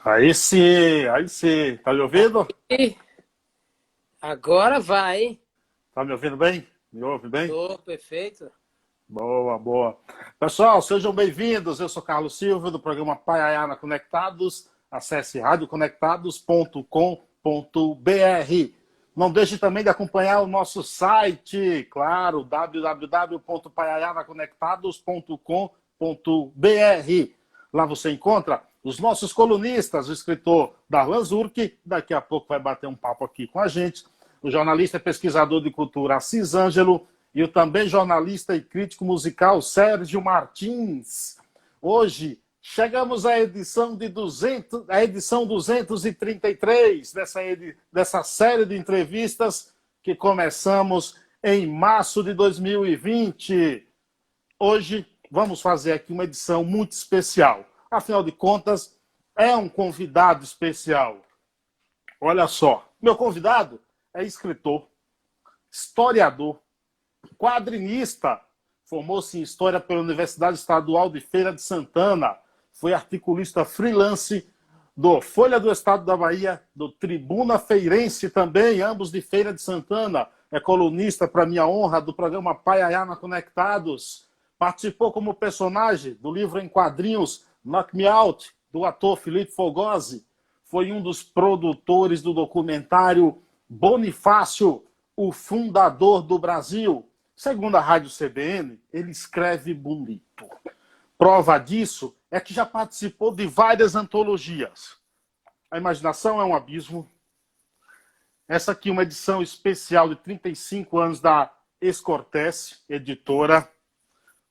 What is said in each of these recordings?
Aí sim, aí sim. Tá me ouvindo? E agora vai, hein? Tá me ouvindo bem? Me ouve bem? Tô perfeito. Boa, boa. Pessoal, sejam bem-vindos. Eu sou Carlos Silva, do programa Paiaiana Conectados. Acesse radioconectados.com.br. Não deixe também de acompanhar o nosso site, claro, www.paiaianaconectados.com.br. Lá você encontra os nossos colunistas, o escritor Darlan Zurk, daqui a pouco vai bater um papo aqui com a gente, o jornalista e pesquisador de cultura Assis Ângelo e o também jornalista e crítico musical Sérgio Martins. Hoje chegamos à edição de 200, a edição 233 dessa série de entrevistas que começamos em março de 2020. Hoje vamos fazer aqui uma edição muito especial. Afinal de contas, é um convidado especial. Olha só, meu convidado é escritor, historiador, quadrinista, formou-se em História pela Universidade Estadual de Feira de Santana, foi articulista freelance do Folha do Estado da Bahia, do Tribuna Feirense também, ambos de Feira de Santana, é colunista, para minha honra, do programa Paiaiana Conectados, participou como personagem do livro em quadrinhos Knock Me Out, do ator Felipe Fogosi, foi um dos produtores do documentário Bonifácio, o fundador do Brasil. Segundo a Rádio CBN, ele escreve bonito. Prova disso é que já participou de várias antologias. A imaginação é um abismo. Essa aqui é uma edição especial de 35 anos da Escortece, editora.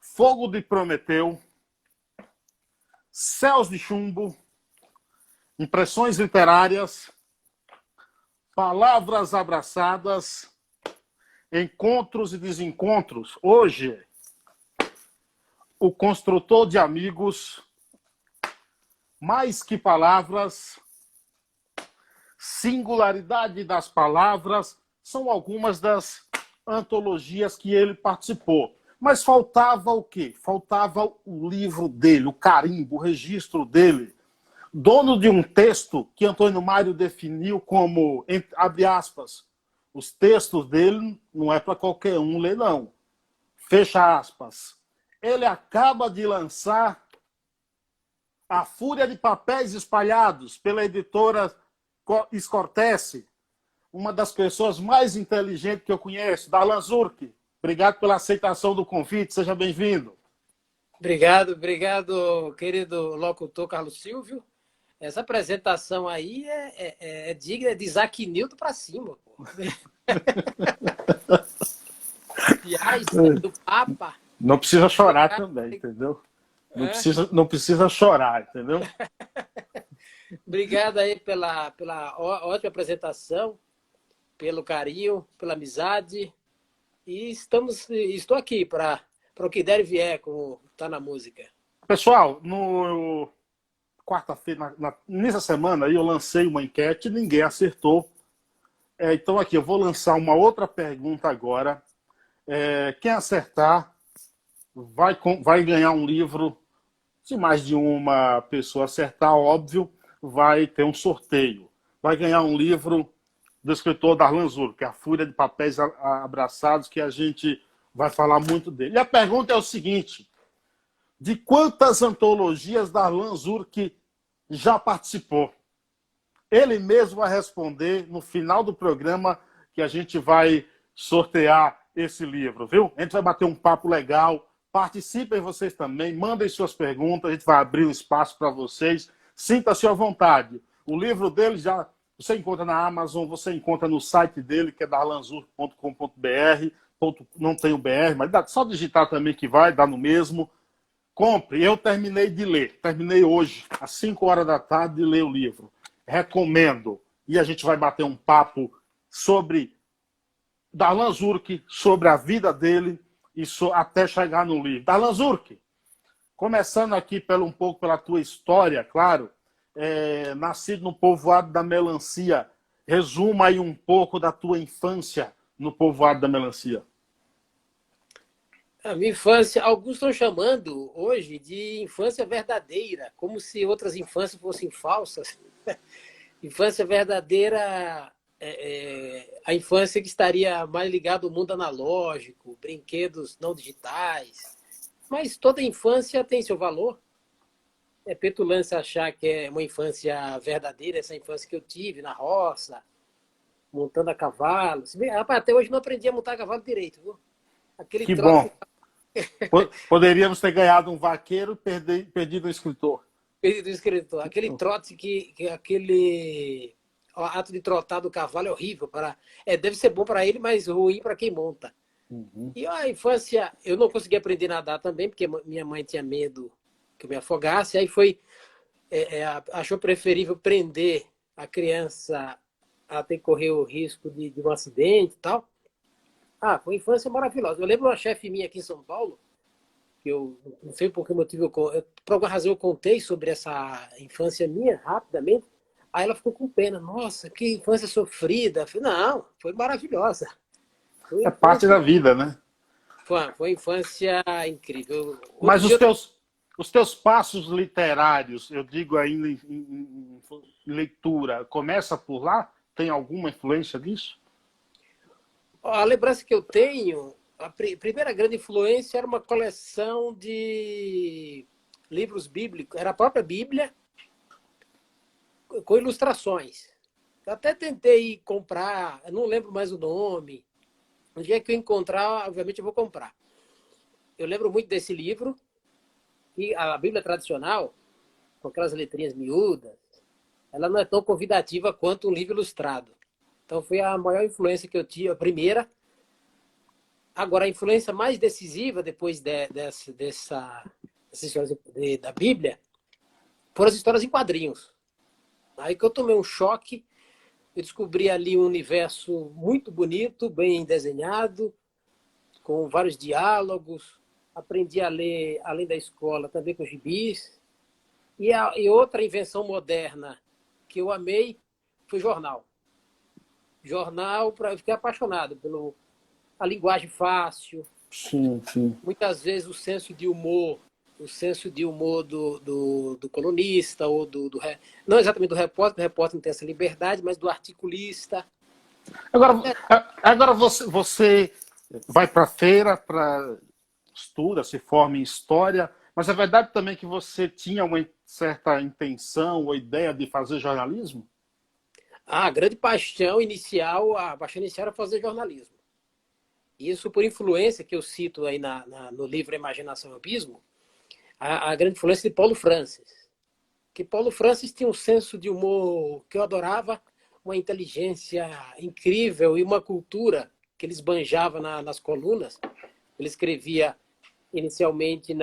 Fogo de Prometeu, Céus de Chumbo, Impressões Literárias, Palavras Abraçadas, Encontros e Desencontros. Hoje, O Construtor de Amigos, Mais que Palavras, Singularidade das Palavras, são algumas das antologias que ele participou. Mas faltava o quê? Faltava o livro dele, o carimbo, o registro dele. Dono de um texto que Antônio Mário definiu como, abre aspas, os textos dele não é para qualquer um ler, não. Fecha aspas. Ele acaba de lançar A Fúria de Papéis Espalhados, pela editora Escortece, uma das pessoas mais inteligentes que eu conheço, Darlan Zurk. Obrigado pela aceitação do convite, seja bem-vindo. Obrigado, querido locutor Carlos Silvio. Essa apresentação aí é digna de Isaac Newton para cima, pô. E do Papa. Não precisa chorar também, entendeu? Não precisa chorar, entendeu? Obrigado aí pela ótima apresentação, pelo carinho, pela amizade. E estou aqui para o que der e vier, como está na música. Pessoal, no quarta-feira, nessa semana aí eu lancei uma enquete e ninguém acertou. Então aqui, eu vou lançar uma outra pergunta agora. Quem acertar vai ganhar um livro. Se mais de uma pessoa acertar, óbvio, vai ter um sorteio. Vai ganhar um livro do escritor Darlan Zurk, que é A Fúria de Papéis Abraçados, que a gente vai falar muito dele. E a pergunta é o seguinte: de quantas antologias Darlan Zurk já participou? Ele mesmo vai responder no final do programa, que a gente vai sortear esse livro, viu? A gente vai bater um papo legal. Participem vocês também, mandem suas perguntas, a gente vai abrir um espaço para vocês. Sinta-se à vontade. O livro dele já você encontra na Amazon, você encontra no site dele, que é darlanzur.com.br. Não tem o BR, mas dá só digitar também que vai, dá no mesmo. Compre. Eu terminei de ler. Terminei hoje, às 5 horas da tarde, de ler o livro. Recomendo. E a gente vai bater um papo sobre Darlan Zurk, sobre a vida dele, e até chegar no livro. Darlan Zurk, começando aqui um pouco pela tua história, claro, nascido no povoado da Melancia. Resuma aí um pouco da tua infância no povoado da Melancia. A minha infância, alguns estão chamando hoje de infância verdadeira, como se outras infâncias fossem falsas. Infância verdadeira a infância que estaria mais ligada ao mundo analógico, brinquedos não digitais. Mas toda infância tem seu valor. É petulância achar que é uma infância verdadeira, essa infância que eu tive na roça, montando a cavalo. Rapaz, até hoje não aprendi a montar a cavalo direito, viu? Aquele Que trote bom. Poderíamos ter ganhado um vaqueiro e perdido um escritor. do escritor, aquele trote que aquele o ato de trotar do cavalo é horrível. Deve ser bom para ele, mas ruim para quem monta. Uhum. E a infância, eu não consegui aprender a nadar também, porque minha mãe tinha medo que eu me afogasse. Aí achou preferível prender a criança a ter que correr o risco de um acidente e tal. Foi uma infância maravilhosa. Eu lembro uma chefe minha aqui em São Paulo, que eu não sei por que motivo, por alguma razão eu contei sobre essa infância minha, rapidamente. Aí ela ficou com pena. Nossa, que infância sofrida. Eu falei, não, foi maravilhosa. Foi É parte da vida, né? Foi uma infância incrível. Outro Mas dia os teus passos literários, eu digo ainda em leitura, começa por lá? Tem alguma influência disso? a lembrança que eu tenho, a primeira grande influência era uma coleção de livros bíblicos. Era a própria Bíblia, com ilustrações. Eu até tentei comprar, eu não lembro mais o nome. Um dia que eu encontrar, obviamente eu vou comprar. Eu lembro muito desse livro, e a Bíblia tradicional, com aquelas letrinhas miúdas, ela não é tão convidativa quanto um livro ilustrado. Então foi a maior influência que eu tive, a primeira. Agora, a influência mais decisiva depois dessa história da Bíblia foram as histórias em quadrinhos. Aí que eu tomei um choque, eu descobri ali um universo muito bonito, bem desenhado, com vários diálogos. Aprendi a ler, além da escola, também com gibis. E outra invenção moderna que eu amei foi jornal. Jornal, eu fiquei apaixonado pela linguagem fácil, Sim, sim. muitas vezes o senso de humor do colunista, ou não exatamente do repórter, o repórter não tem essa liberdade, mas do articulista. Agora você vai para a feira, estuda, se forma em história, mas é verdade também que você tinha uma certa intenção ou ideia de fazer jornalismo? A paixão inicial era fazer jornalismo. Isso por influência que eu cito aí no livro Imaginação e Abismo, a grande influência de Paulo Francis. Que Paulo Francis tinha um senso de humor que eu adorava, uma inteligência incrível e uma cultura que ele esbanjava nas colunas. Ele escrevia inicialmente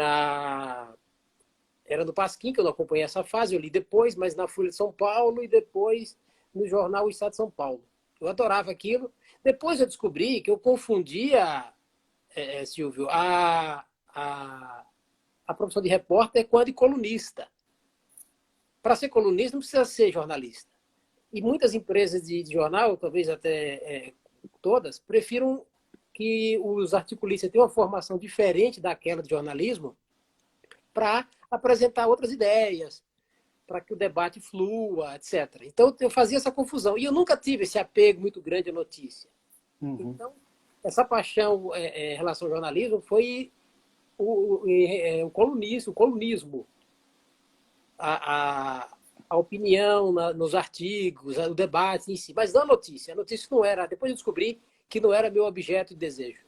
era no Pasquim, que eu não acompanhei essa fase, eu li depois, mas na Folha de São Paulo e depois no jornal O Estado de São Paulo. Eu adorava aquilo. Depois eu descobri que eu confundia, Silvio, a profissão de repórter com a de colunista. Para ser colunista não precisa ser jornalista. E muitas empresas de jornal, talvez até todas, prefiram que os articulistas tenham uma formação diferente daquela de jornalismo para apresentar outras ideias, para que o debate flua, etc. Então, eu fazia essa confusão. E eu nunca tive esse apego muito grande à notícia. Uhum. Então, essa paixão em relação ao jornalismo foi o colunismo. A opinião nos artigos, o debate em si, mas não a notícia. A notícia não era. Depois eu descobri que não era meu objeto de desejo.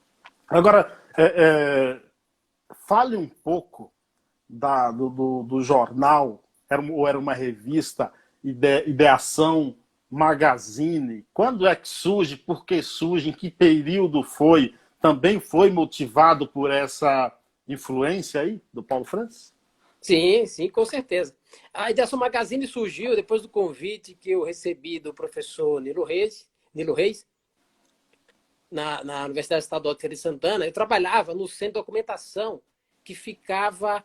Agora, fale um pouco do jornal, ou era uma revista, Ideação Magazine. Quando é que surge? Por que surge? Em que período foi? Também foi motivado por essa influência aí do Paulo Francis? Sim, sim, com certeza. A Ideação Magazine surgiu depois do convite que eu recebi do professor Nilo Reis, na Universidade Estadual de Feira de Santana. Eu trabalhava no centro de documentação que ficava,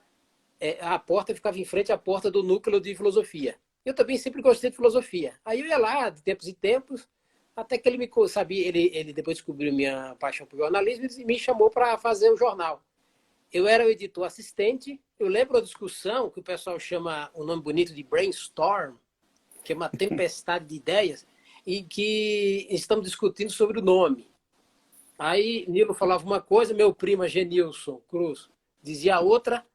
a porta ficava em frente à porta do núcleo de filosofia. Eu também sempre gostei de filosofia. Aí eu ia lá, de tempos em tempos, até que ele depois descobriu minha paixão por jornalismo e me chamou para fazer o jornal. eu era o editor assistente. Eu lembro a discussão que o pessoal chama um nome bonito de brainstorm, que é uma tempestade de ideias, e que estamos discutindo sobre o nome. Aí Nilo falava uma coisa, meu primo Genilson Cruz dizia outra,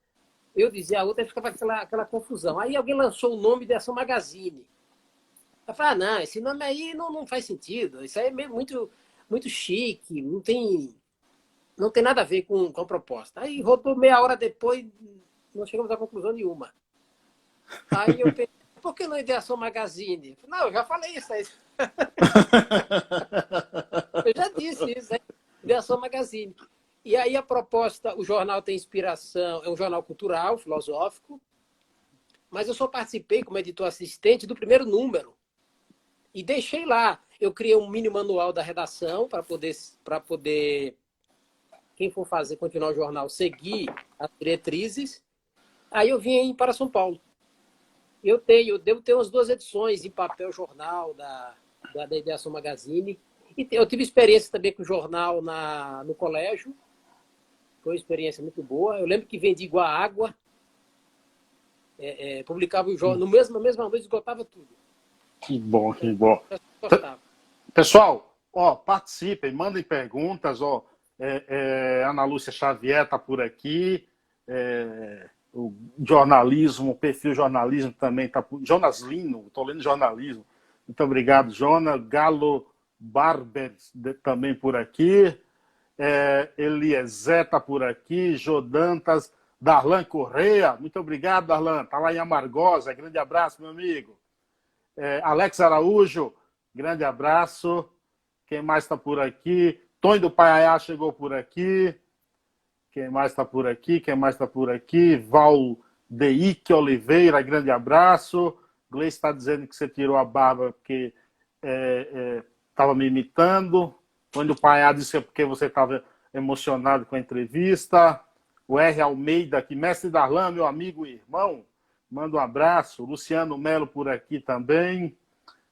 eu dizia a outra, e ficava aquela confusão. Aí alguém lançou o nome dessa Magazine. Eu falei, não, esse nome aí não faz sentido, isso aí é muito chique, não tem nada a ver com a proposta. Aí rodou meia hora depois, não chegamos a conclusão nenhuma. Aí eu pensei, por que não Ideação Magazine? Não, eu já falei isso aí. Eu já disse isso, hein? Ideação Magazine. E aí a proposta, o jornal tem inspiração, é um jornal cultural, filosófico, mas eu só participei como editor assistente do primeiro número. E deixei lá. Eu criei um mini manual da redação para poder quem for continuar o jornal, seguir as diretrizes. Aí eu vim para São Paulo. Eu devo ter umas 2 edições em papel jornal da Ideação Magazine. E eu tive experiência também com o jornal no colégio. Foi uma experiência muito boa. Eu lembro que vendi igual água. Publicava o jornal. Na mesma noite esgotava tudo. Que bom, que bom. Pessoal, participem, mandem perguntas. Ana Lúcia Xavier está por aqui. O jornalismo, o perfil jornalismo também está por... Jonas Lino, estou lendo jornalismo. Muito obrigado, Jonas. Galo Barber também por aqui. Eliezer está por aqui. Jodantas. Darlan Correia. Muito obrigado, Darlan. Está lá em Amargosa. Grande abraço, meu amigo. Alex Araújo. Grande abraço. Quem mais está por aqui? Tonho do Paiaiá chegou por aqui. Quem mais está por aqui? Valdeike Oliveira, grande abraço. Gleice está dizendo que você tirou a barba porque estava me imitando. Quando o Paiá disse que é porque você estava emocionado com a entrevista. O R. Almeida aqui, mestre Darlan, meu amigo e irmão, manda um abraço. Luciano Melo por aqui também.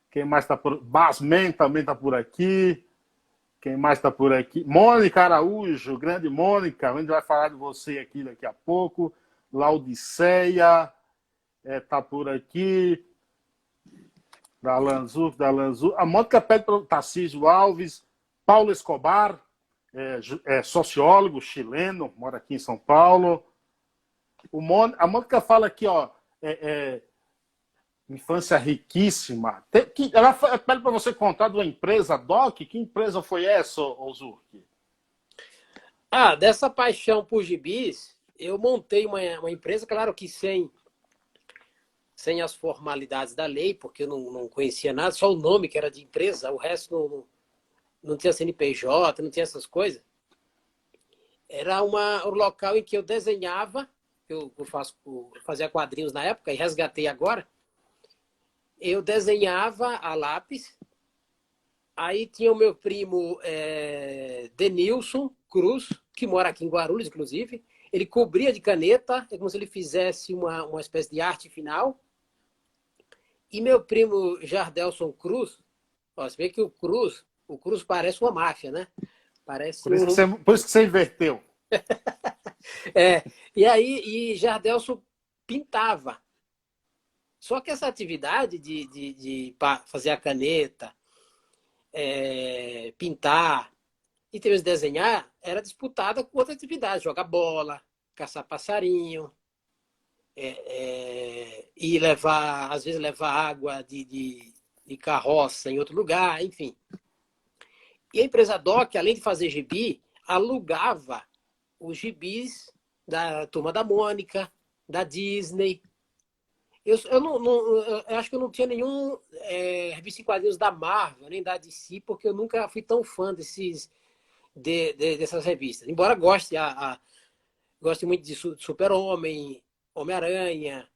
Quem mais está por aqui? Basman também está por aqui. Quem mais está por aqui? Mônica Araújo, grande Mônica. A gente vai falar de você aqui daqui a pouco. Laudiceia está por aqui. Dalanzu. A Mônica pede para o Tarcísio Alves. Paulo Escobar, sociólogo chileno, mora aqui em São Paulo. A Mônica fala aqui, infância riquíssima. Ela pede para você contar de uma empresa, Doc. Que empresa foi essa, Zurk? Dessa paixão por gibis, eu montei uma empresa, claro que sem as formalidades da lei, porque eu não conhecia nada, só o nome que era de empresa, o resto não tinha CNPJ, não tinha essas coisas. Era um local em que eu desenhava, eu fazia quadrinhos na época e resgatei agora. Eu desenhava a lápis, aí tinha o meu primo Denilson Cruz, que mora aqui em Guarulhos, inclusive. Ele cobria de caneta, é como se ele fizesse uma espécie de arte final. E meu primo Jardelson Cruz, você vê que o Cruz parece uma máfia, né? Parece por isso que você inverteu. E Jardelson pintava. Só que essa atividade de fazer a caneta, pintar e talvez desenhar era disputada com outra atividade, jogar bola, caçar passarinho, e às vezes levar água de carroça em outro lugar, enfim. E a empresa Doc, além de fazer gibi, alugava os gibis da Turma da Mônica, da Disney. Eu acho que eu não tinha nenhum revista em quadrinhos da Marvel, nem da DC, porque eu nunca fui tão fã dessas revistas. Embora goste muito de Super-Homem, Homem-Aranha,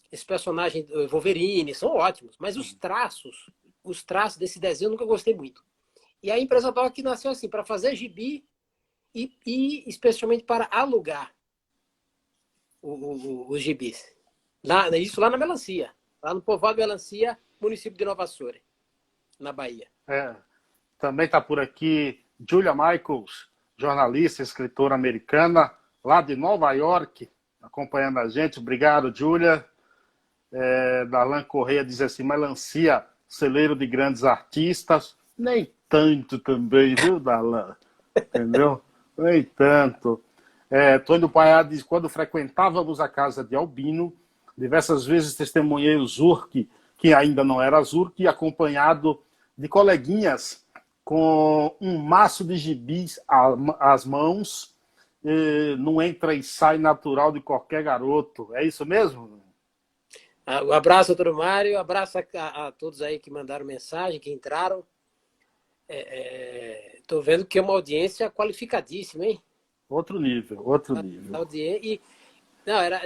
esses personagens Wolverine, são ótimos. Mas os traços desse desenho eu nunca gostei muito. E a empresa Doc nasceu assim, para fazer gibi e especialmente para alugar os gibis. Isso lá na Melancia, lá no povoado Melancia, município de Nova Açores, na Bahia. Também está por aqui Julia Michaels, jornalista, escritora americana. lá de Nova York, acompanhando a gente. Obrigado, Júlia. Darlan Correia diz assim, melancia, celeiro de grandes artistas. Nem tanto também, viu, Darlan? Entendeu? Nem tanto. Tônio Paiá diz, quando frequentávamos a casa de Albino, diversas vezes testemunhei o Zurk, que ainda não era Zurk, acompanhado de coleguinhas com um maço de gibis às mãos, não entra e sai natural de qualquer garoto. É isso mesmo? Um abraço, doutor Mário, abraço a todos aí que mandaram mensagem, que entraram. Estou vendo que é uma audiência qualificadíssima, hein? Outro nível, outro nível. Não,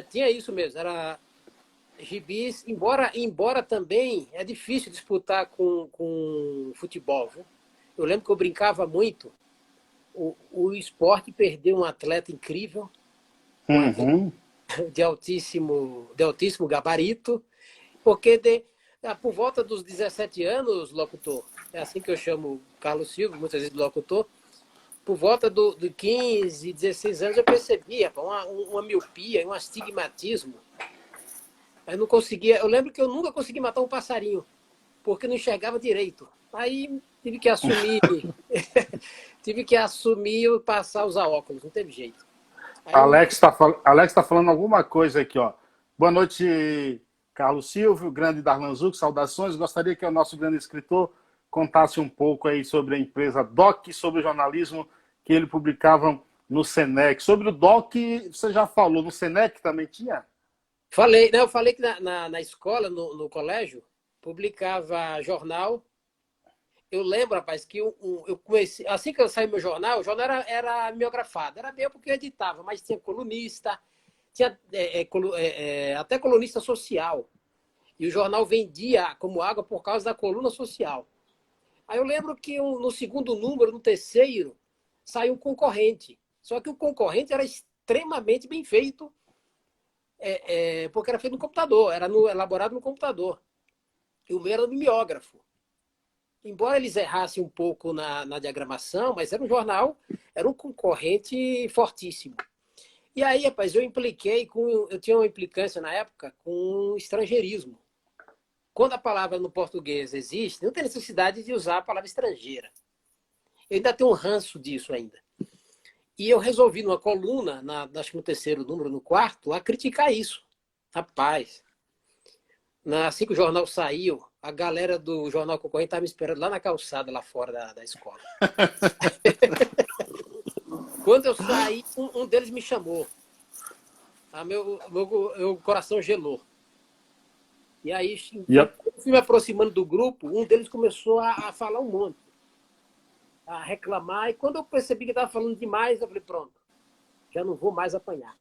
tinha isso mesmo, era gibis, embora também é difícil disputar com futebol, viu? Eu lembro que eu brincava muito, o esporte perdeu um atleta incrível, de altíssimo gabarito, porque por volta dos 17 anos, locutor, é assim que eu chamo Carlos Silva, muitas vezes locutor, por volta de 15, 16 anos eu percebia uma miopia, um astigmatismo. Eu não conseguia, eu lembro que eu nunca consegui matar um passarinho, porque não enxergava direito. Aí tive que assumir, e passar a usar óculos, não teve jeito. Alex está falando alguma coisa aqui, ó. Boa noite, Carlos Silvio, grande Darlan Zurk, saudações. Gostaria que o nosso grande escritor contasse um pouco aí sobre a empresa DOC, sobre o jornalismo que ele publicava no Senec. Sobre o DOC, você já falou, no Senec também tinha? Eu falei que na escola, no colégio, publicava jornal. Eu lembro, rapaz, que eu comecei, assim que eu saí meu jornal, o jornal era mimeografado. Era meu porque eu editava, mas tinha colunista, tinha até colunista social. E o jornal vendia como água por causa da coluna social. Aí eu lembro que no segundo número, no terceiro, saiu um concorrente. Só que o concorrente era extremamente bem feito, porque era feito no computador, elaborado no computador. E o meu era mimeógrafo. Embora eles errassem um pouco na diagramação, mas era um jornal, era um concorrente fortíssimo. E aí, rapaz, eu tinha uma implicância na época com estrangeirismo. Quando a palavra no português existe, não tem necessidade de usar a palavra estrangeira. Eu ainda tenho um ranço disso ainda. E eu resolvi, numa coluna, acho que no terceiro número, no quarto, a criticar isso. Rapaz, assim que o jornal saiu, a galera do jornal concorrente estava me esperando lá na calçada, lá fora da escola. Quando eu saí, um deles me chamou. Meu coração gelou. E aí, fui me aproximando do grupo, um deles começou a falar um monte, a reclamar. E quando eu percebi que estava falando demais, eu falei, pronto, já não vou mais apanhar.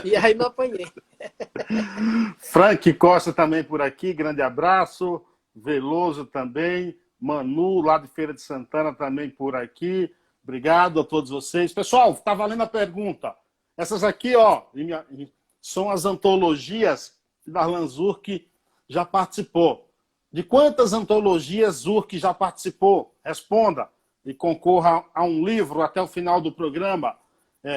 E aí não apanhei. Frank Costa também por aqui, grande abraço. Veloso também. Manu, lá de Feira de Santana, também por aqui. Obrigado a todos vocês. Pessoal, está valendo a pergunta. Essas aqui, ó, são as antologias que Darlan Zurk já participou. De quantas antologias Zurk já participou? Responda e concorra a um livro até o final do programa.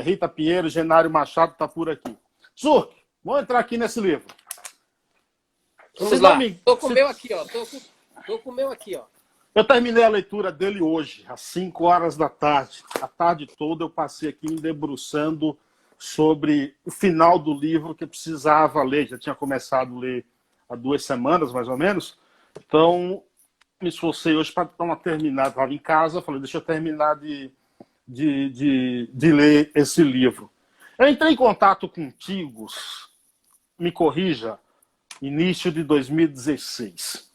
Rita Pinheiro, Genário Machado está por aqui. Zurk, vamos entrar aqui nesse livro. Vamos lá. Estou com o meu aqui, ó. Tô com o meu aqui, ó. Eu terminei a leitura dele hoje, às 5 horas da tarde. A tarde toda eu passei aqui me debruçando sobre o final do livro que eu precisava ler. Já tinha começado a ler há 2 semanas, mais ou menos. Então, me esforcei hoje para dar uma terminada. Estava em casa, falei, deixa eu terminar de ler esse livro. Eu entrei em contato contigo, me corrija, início de 2016.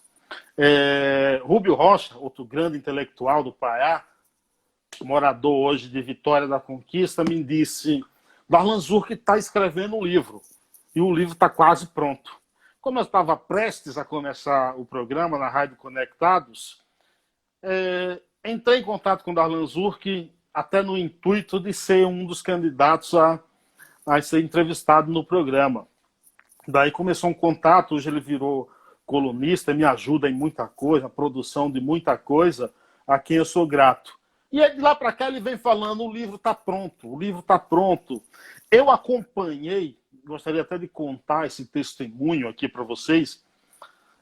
Rubio Rocha, outro grande intelectual do Pará, morador hoje de Vitória da Conquista, me disse, Darlan Zurk está escrevendo um livro, e o livro está quase pronto. Como eu estava prestes a começar o programa na Rádio Conectados, entrei em contato com o Darlan Zurk até no intuito de ser um dos candidatos a ser entrevistado no programa. Daí começou um contato, hoje ele virou colunista, me ajuda em muita coisa, a produção de muita coisa, a quem eu sou grato. E aí, de lá para cá ele vem falando, o livro está pronto, o livro está pronto. Eu acompanhei, gostaria até de contar esse testemunho aqui para vocês,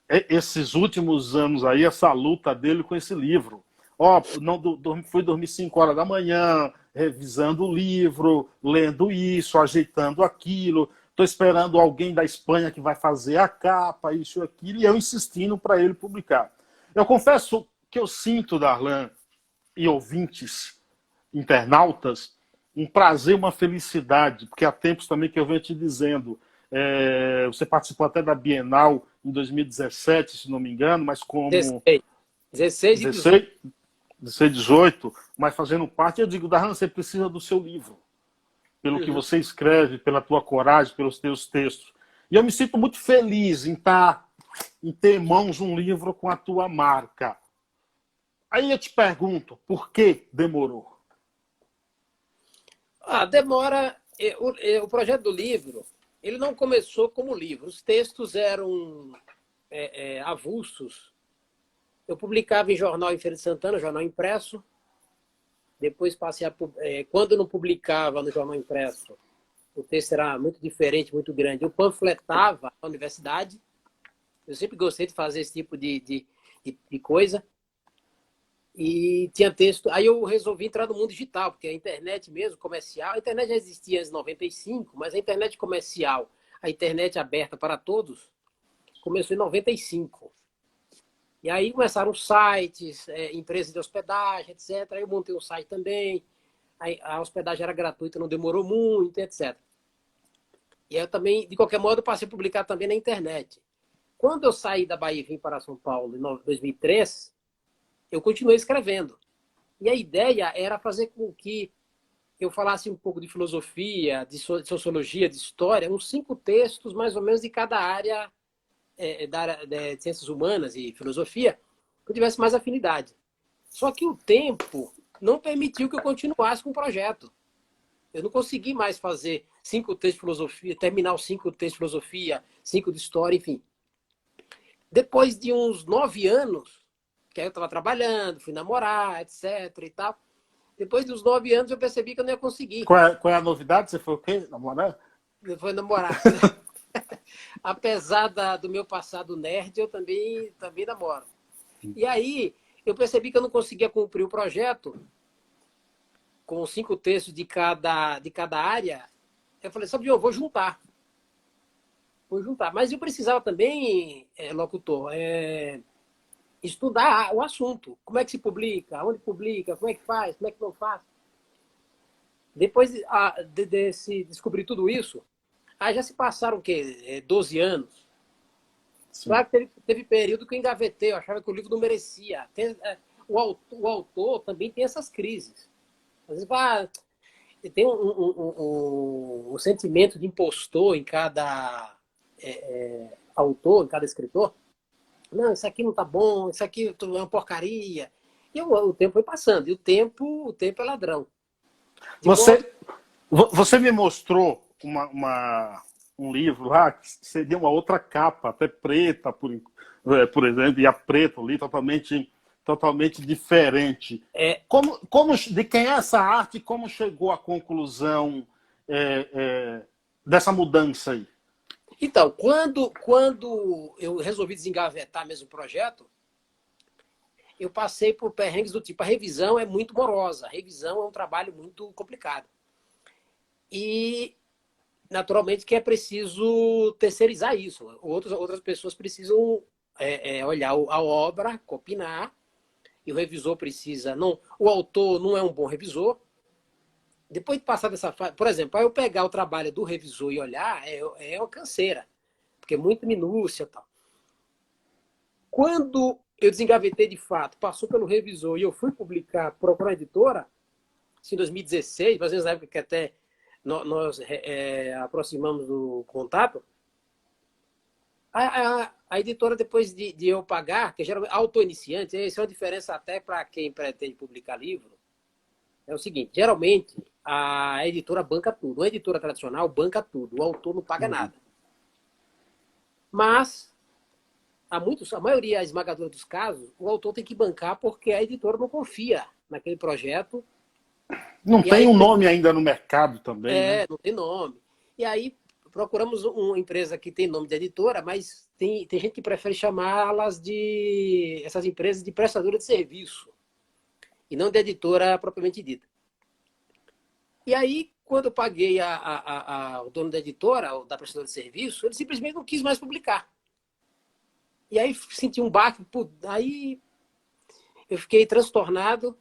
esses últimos anos aí, essa luta dele com esse livro. Ó, não fui dormir 5 horas da manhã, revisando o livro, lendo isso, ajeitando aquilo. Estou esperando alguém da Espanha que vai fazer a capa, isso e aquilo, e eu insistindo para ele publicar. Eu confesso que eu sinto, Darlan e ouvintes, internautas, um prazer, uma felicidade, porque há tempos também que eu venho te dizendo, você participou até da Bienal em 2017, se não me engano, mas como 16 e 16, 16, 18, mas fazendo parte, eu digo, Darlan, você precisa do seu livro, pelo que você escreve, pela tua coragem, pelos teus textos. E eu me sinto muito feliz em ter em mãos um livro com a tua marca. Aí eu te pergunto, por que demorou? Demora. O projeto do livro, ele não começou como livro. Os textos eram avulsos. Eu publicava em jornal em Feira de Santana, jornal impresso. Depois passei a... quando não publicava no jornal impresso, o texto era muito diferente, muito grande. Eu panfletava na universidade. Eu sempre gostei de fazer esse tipo de coisa. E tinha texto. Aí eu resolvi entrar no mundo digital, porque a internet mesmo, comercial, a internet já existia antes de 95, mas a internet comercial, a internet aberta para todos, começou em 95. E aí começaram sites, empresas de hospedagem, etc. Aí eu montei um site também. Aí a hospedagem era gratuita, não demorou muito, etc. E eu também, de qualquer modo, eu passei a publicar também na internet. Quando eu saí da Bahia e vim para São Paulo em 2003, eu continuei escrevendo. E a ideia era fazer com que eu falasse um pouco de filosofia, de sociologia, de história, uns 5 textos, mais ou menos, de cada área de ciências humanas e filosofia, que eu tivesse mais afinidade. Só que o tempo não permitiu que eu continuasse com o projeto. Eu não consegui mais fazer 5 textos de filosofia, terminar os 5 textos de filosofia, 5 de história, enfim. Depois de uns 9 anos, que aí eu estava trabalhando, fui namorar, etc. e tal. Depois dos 9 anos eu percebi que eu não ia conseguir. Qual é a novidade? Você foi o quê? Namorar? Foi namorar. Apesar do meu passado nerd, eu também namoro. E aí eu percebi que eu não conseguia cumprir o projeto com 5 textos de cada área. Eu falei, sabe, eu vou juntar. Vou juntar. Mas eu precisava também, locutor, estudar o assunto. Como é que se publica? Onde publica? Como é que faz? Como é que não faz? Depois de descobrir tudo isso, aí já se passaram o quê? 12 anos. Sim. Claro que teve período que eu engavetei, eu achava que o livro não merecia. O autor também tem essas crises. Às vezes tem um sentimento de impostor em cada autor, em cada escritor. Não, isso aqui não tá bom, isso aqui é uma porcaria. E o tempo foi passando, e o tempo é ladrão. Você me mostrou um livro lá que seria uma outra capa, até preta, por exemplo, e a preta ali totalmente diferente. De quem é essa arte e como chegou à conclusão dessa mudança aí? Então, quando eu resolvi desengavetar mesmo o projeto, eu passei por perrengues do tipo, a revisão é muito morosa, a revisão é um trabalho muito complicado. E, naturalmente, que é preciso terceirizar isso. Outras pessoas precisam olhar a obra, copiar, e o revisor precisa... o autor não é um bom revisor. Depois de passar dessa fase... Por exemplo, para eu pegar o trabalho do revisor e olhar, é uma canseira, porque é muita minúcia e tal. Quando eu desengavetei de fato, passou pelo revisor e eu fui procurar a editora, assim, em 2016, às vezes na época que até nós aproximamos do contato, a editora, depois de eu pagar, que geralmente auto-iniciante, essa é uma diferença até para quem pretende publicar livro, é o seguinte, geralmente a editora banca tudo, uma editora tradicional banca tudo, o autor não paga nada. Mas a maioria esmagadora dos casos, o autor tem que bancar porque a editora não confia naquele projeto. Não E tem aí, um nome ainda no mercado também, né? não tem nome. E aí procuramos uma empresa que tem nome de editora, mas tem gente que prefere chamá-las essas empresas de prestadora de serviço, e não de editora propriamente dita. E aí, quando eu paguei o dono da editora, da prestadora de serviço, ele simplesmente não quis mais publicar. E aí senti um baque, aí eu fiquei transtornado,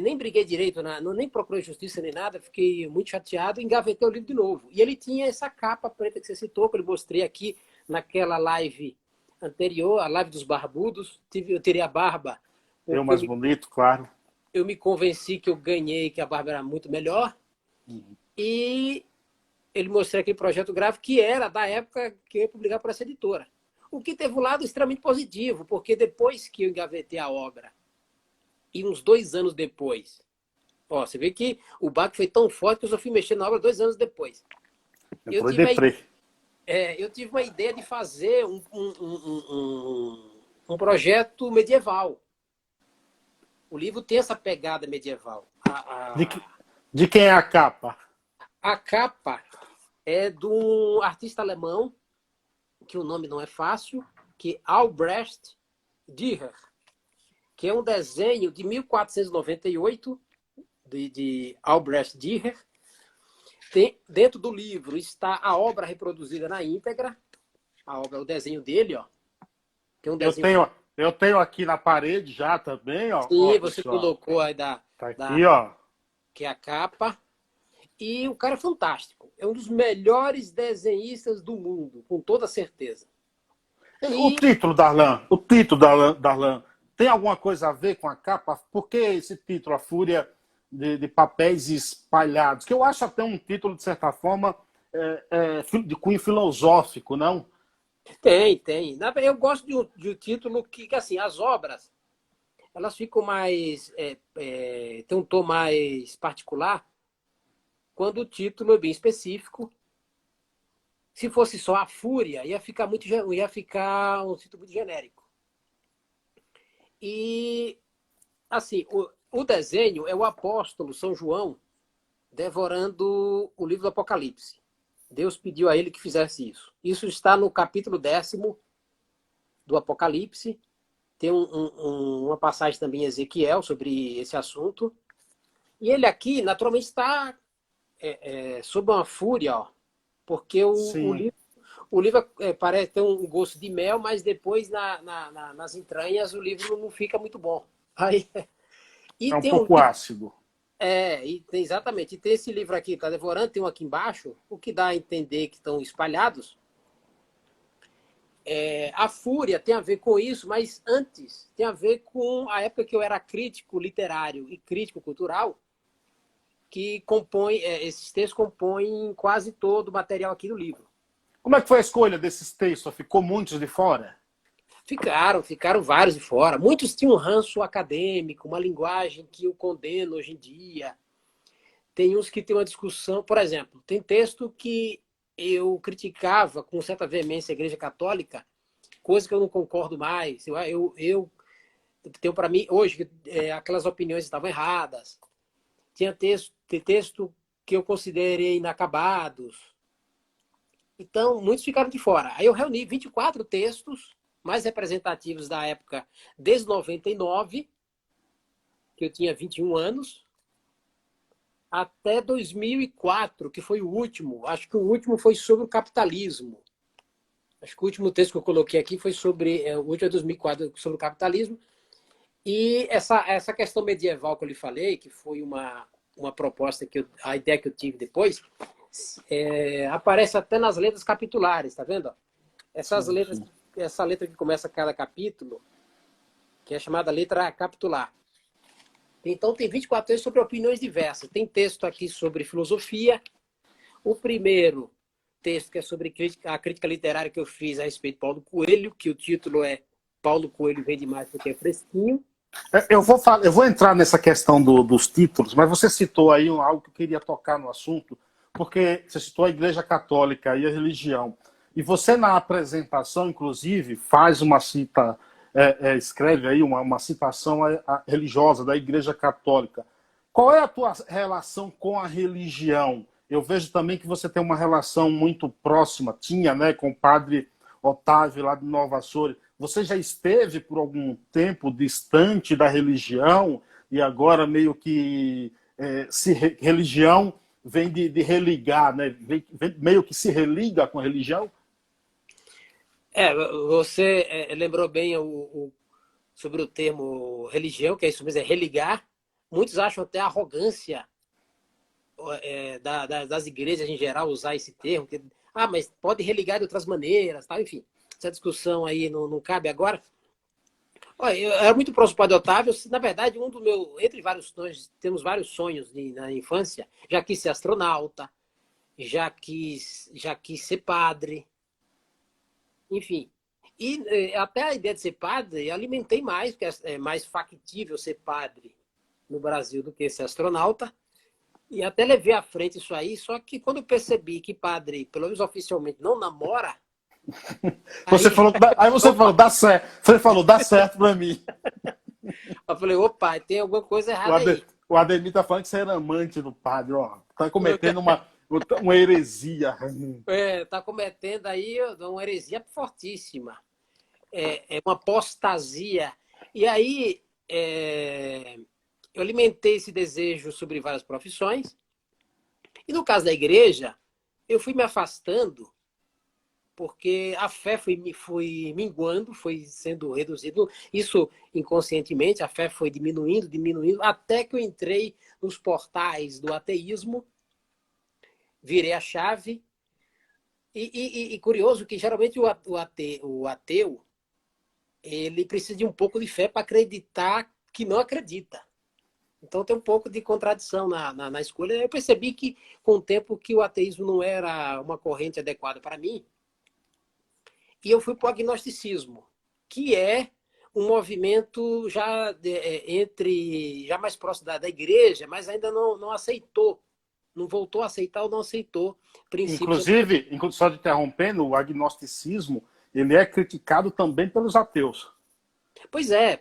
nem briguei direito, nem procurei justiça nem nada, fiquei muito chateado e engavetei o livro de novo. E ele tinha essa capa preta que você citou, que eu mostrei aqui naquela live anterior, a live dos barbudos. Eu teria a barba. Eu mais bonito, claro. Eu me convenci que eu ganhei, que a barba era muito melhor. E ele mostrou aquele projeto gráfico que era da época que eu ia publicar por essa editora. O que teve um lado extremamente positivo, porque depois que eu engavetei a obra, e uns 2 anos depois, você vê que o baque foi tão forte que eu só fui mexer na obra 2 anos depois. Eu tive uma ideia de fazer um projeto medieval. O livro tem essa pegada medieval. De quem é a capa? A capa é de um artista alemão, que o nome não é fácil, que é Albrecht Dürer, que é um desenho de 1498, de Albrecht Dürer. Dentro do livro está a obra reproduzida na íntegra, o desenho dele, que é um desenho... Eu tenho aqui na parede já também, ó. Sim, você colocou aí tá aqui, ó. Que é a capa. E o cara é fantástico. É um dos melhores desenhistas do mundo, com toda certeza. O título, Darlan, tem alguma coisa a ver com a capa? Por que esse título, A Fúria de Papéis Espalhados? Que eu acho até um título, de certa forma, de cunho filosófico, não? Tem. Eu gosto de um título que, assim, as obras, elas ficam mais... tem um tom mais particular quando o título é bem específico. Se fosse só A Fúria, ia ficar um título muito genérico. E, assim, o desenho é o apóstolo São João devorando o livro do Apocalipse. Deus pediu a ele que fizesse isso. Isso está no capítulo 10º do Apocalipse. Tem uma passagem também em Ezequiel sobre esse assunto. E ele aqui, naturalmente, está sob uma fúria, porque o livro parece ter um gosto de mel, mas depois nas entranhas o livro não fica muito bom. Aí, é um pouco ácido. Exatamente. E tem esse livro aqui, está devorando, tem um aqui embaixo, o que dá a entender que estão espalhados. A fúria tem a ver com isso, mas antes tem a ver com a época que eu era crítico literário e crítico cultural, que esses textos compõem quase todo o material aqui do livro. Como é que foi a escolha desses textos? Ficou muitos de fora? Ficaram vários de fora. Muitos tinham um ranço acadêmico, uma linguagem que eu condeno hoje em dia. Tem uns que tem uma discussão, por exemplo, tem texto que eu criticava com certa veemência a Igreja Católica, coisa que eu não concordo mais. Eu tenho para mim, hoje, aquelas opiniões estavam erradas. Tem texto que eu considerei inacabados. Então, muitos ficaram de fora. Aí eu reuni 24 textos mais representativos da época, desde 99, que eu tinha 21 anos, até 2004, que foi o último. Acho que o último foi sobre o capitalismo. Acho que o último texto que eu coloquei aqui foi o último é 2004, sobre o capitalismo. E essa questão medieval que eu lhe falei, que foi uma proposta, a ideia que eu tive depois, aparece até nas letras capitulares, tá vendo? Essas letras, essa letra que começa cada capítulo, que é chamada letra capitular. Então, tem 24 textos sobre opiniões diversas. Tem texto aqui sobre filosofia. O primeiro texto, que é sobre a crítica literária que eu fiz a respeito de Paulo Coelho, que o título é Paulo Coelho vem demais porque é fresquinho. Eu vou entrar nessa questão dos títulos, mas você citou aí algo que eu queria tocar no assunto, porque você citou a Igreja Católica e a religião. E você, na apresentação, inclusive, faz uma cita escreve aí uma citação religiosa da Igreja Católica. Qual é a tua relação com a religião? Eu vejo também que você tem uma relação muito próxima, tinha, né, com o padre Otávio lá de Nova Açores. Você já esteve por algum tempo distante da religião e agora meio que religião vem de religar, né? Meio que se religa com a religião? Você lembrou bem sobre o termo religião, que é isso mesmo, é religar. Muitos acham até arrogância das igrejas em geral usar esse termo. Mas pode religar de outras maneiras, tal, enfim. Essa discussão aí não cabe agora. Olha, eu era muito próximo do Padre Otávio. Na verdade, entre vários sonhos, temos vários sonhos na infância. Já quis ser astronauta, já quis ser padre, enfim. E até a ideia de ser padre, eu alimentei mais, porque é mais factível ser padre no Brasil do que ser astronauta. E até levei à frente isso aí, só que quando eu percebi que padre, pelo menos oficialmente, não namora... Aí você falou, dá certo. Você falou, dá certo pra mim. Eu falei, opa, tem alguma coisa errada aí. O Ademir tá falando que você era amante do padre, ó. Tá cometendo uma heresia. Tá cometendo aí uma heresia fortíssima. É uma apostasia. E aí, eu alimentei esse desejo sobre várias profissões. E no caso da igreja, eu fui me afastando porque a fé foi minguando, foi sendo reduzido. Isso inconscientemente, a fé foi diminuindo, até que eu entrei nos portais do ateísmo, virei a chave. E curioso que geralmente o ateu ele precisa de um pouco de fé para acreditar que não acredita. Então tem um pouco de contradição na escolha. Eu percebi que, com o tempo, que o ateísmo não era uma corrente adequada para mim. E eu fui para o agnosticismo, que é um movimento já mais próximo da igreja, mas ainda não aceitou, não voltou a aceitar ou não aceitou princípios. Inclusive, só de interrompendo, o agnosticismo ele é criticado também pelos ateus. Pois é.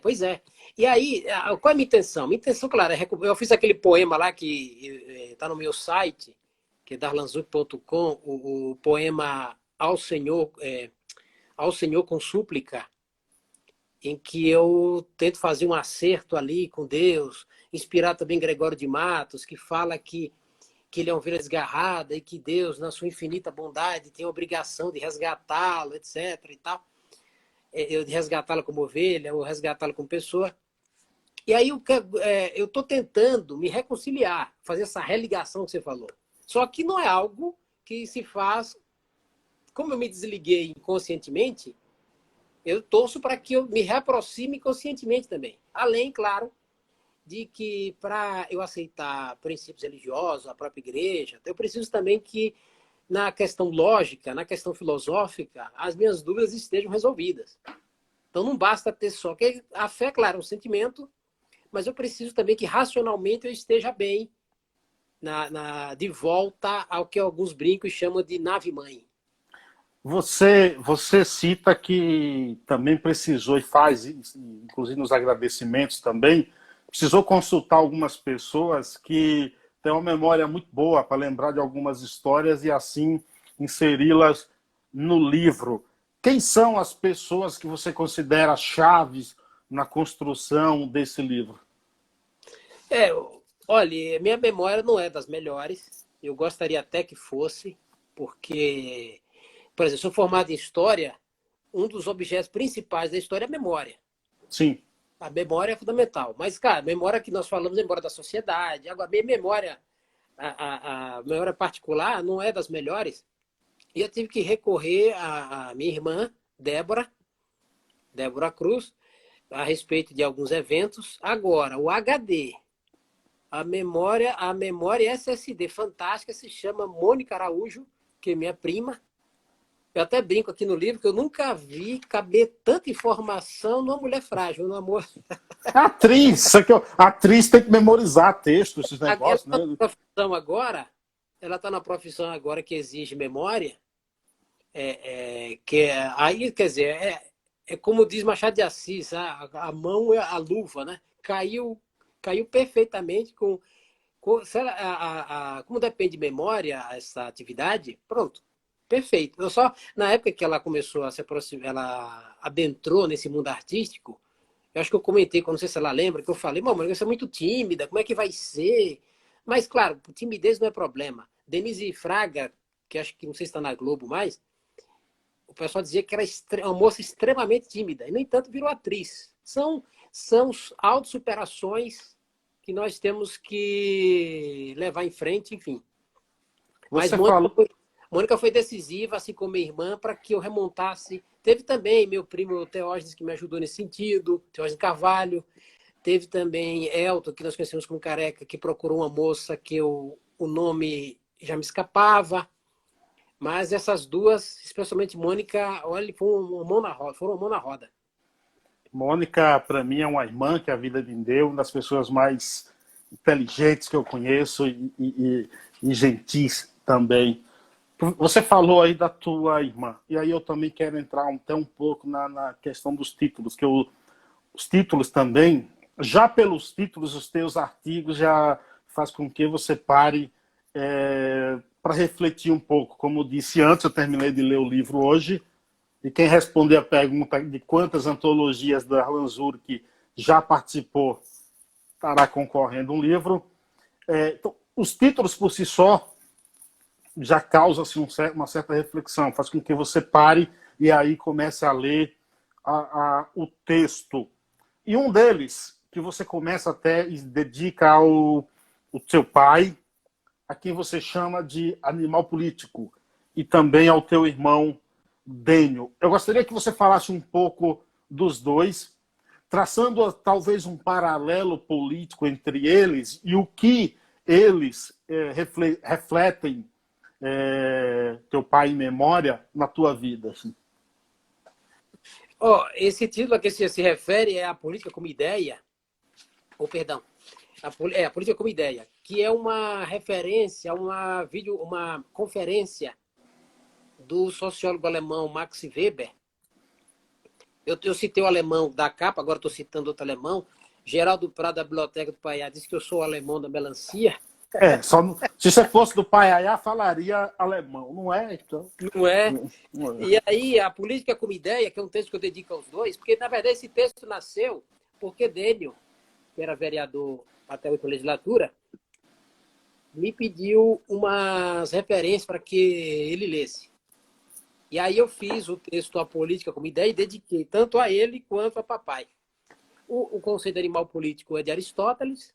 E aí, qual é a minha intenção? Minha intenção, claro, eu fiz aquele poema lá que está no meu site, que é darlanzuc.com, o poema Ao Senhor com súplica, em que eu tento fazer um acerto ali com Deus, inspirar também Gregório de Matos, que fala que ele é uma ovelha desgarrada e que Deus, na sua infinita bondade, tem a obrigação de resgatá-lo, etc. e tal. De resgatá-lo como ovelha, ou resgatá-lo como pessoa. E aí eu estou tentando me reconciliar, fazer essa religação que você falou. Só que não é algo que se faz... Como eu me desliguei inconscientemente, eu torço para que eu me reaproxime conscientemente também. Além, claro, de que para eu aceitar princípios religiosos, a própria igreja, eu preciso também que, na questão lógica, na questão filosófica, as minhas dúvidas estejam resolvidas. Então não basta ter só... A fé, claro, é um sentimento, mas eu preciso também que racionalmente eu esteja bem de volta ao que alguns brincos chamam de nave-mãe. Você cita que também precisou, e faz, inclusive nos agradecimentos também, precisou consultar algumas pessoas que têm uma memória muito boa para lembrar de algumas histórias e assim inseri-las no livro. Quem são as pessoas que você considera chaves na construção desse livro? Olha, minha memória não é das melhores. Eu gostaria até que fosse, porque... Por exemplo, sou formado em História, um dos objetos principais da história é a memória. Sim. A memória é fundamental. Mas, cara, a memória que nós falamos é memória da sociedade. Agora, a minha memória, a memória particular, não é das melhores. E eu tive que recorrer à minha irmã, Débora Cruz, a respeito de alguns eventos. Agora, o HD, a memória SSD fantástica, se chama Mônica Araújo, que é minha prima. Eu até brinco aqui no livro que eu nunca vi caber tanta informação numa mulher frágil, no amor. Atriz! A atriz tem que memorizar textos, esses negócios, né? Ela está na profissão agora que exige memória. Aí, quer dizer, é como diz Machado de Assis, a mão é a luva, né? Caiu perfeitamente como depende de memória essa atividade, pronto, perfeito. Eu só, na época que ela começou a se aproximar, ela adentrou nesse mundo artístico, eu acho que eu comentei, não sei se ela lembra, que eu falei, mamãe, você é muito tímida, como é que vai ser? Mas, claro, timidez não é problema. Denise Fraga, que acho que não sei se está na Globo mais, o pessoal dizia que era uma moça extremamente tímida, e, no entanto, virou atriz. São autossuperações que nós temos que levar em frente, enfim. Mas Você falou. Mônica foi decisiva, assim como minha irmã, para que eu remontasse. Teve também meu primo Teógenes, que me ajudou nesse sentido, Teógenes Carvalho. Teve também Elton, que nós conhecemos como Careca, que procurou uma moça que o nome já me escapava. Mas essas duas, especialmente Mônica, olha, foram uma mão na roda. Mônica, para mim, é uma irmã que a vida me deu, uma das pessoas mais inteligentes que eu conheço e gentis também. Você falou aí da tua irmã, e aí eu também quero entrar até um pouco na questão dos títulos, os títulos também, já pelos títulos, os teus artigos já faz com que você pare para refletir um pouco. Como eu disse antes, eu terminei de ler o livro hoje, e quem responder a pergunta de quantas antologias da Darlan Zurk já participou estará concorrendo um livro. Então, os títulos por si só já causam assim, uma certa reflexão, faz com que você pare e aí comece a ler o texto. E um deles, que você começa até e dedica ao seu pai, a quem você chama de animal político, e também ao teu irmão Dênio. Eu gostaria que você falasse um pouco dos dois, traçando talvez um paralelo político entre eles e o que eles refletem, teu pai em memória, na tua vida. Assim. Esse título a que se refere é a política como ideia, ou perdão, a política como ideia, que é uma referência a uma conferência do sociólogo alemão Max Weber. Eu citei o alemão da capa, agora estou citando outro alemão. Geraldo Prado, da Biblioteca do Paiá, disse que eu sou o alemão da melancia. Se você fosse do Paiá, falaria alemão, não é? Então, não é? Não é. E aí, a política como ideia, que é um texto que eu dedico aos dois, porque, na verdade, esse texto nasceu porque Dênio, que era vereador até a 8ª legislatura, me pediu umas referências para que ele lesse. E aí eu fiz o texto A Política como Ideia e dediquei tanto a ele quanto a papai. O conceito animal político é de Aristóteles,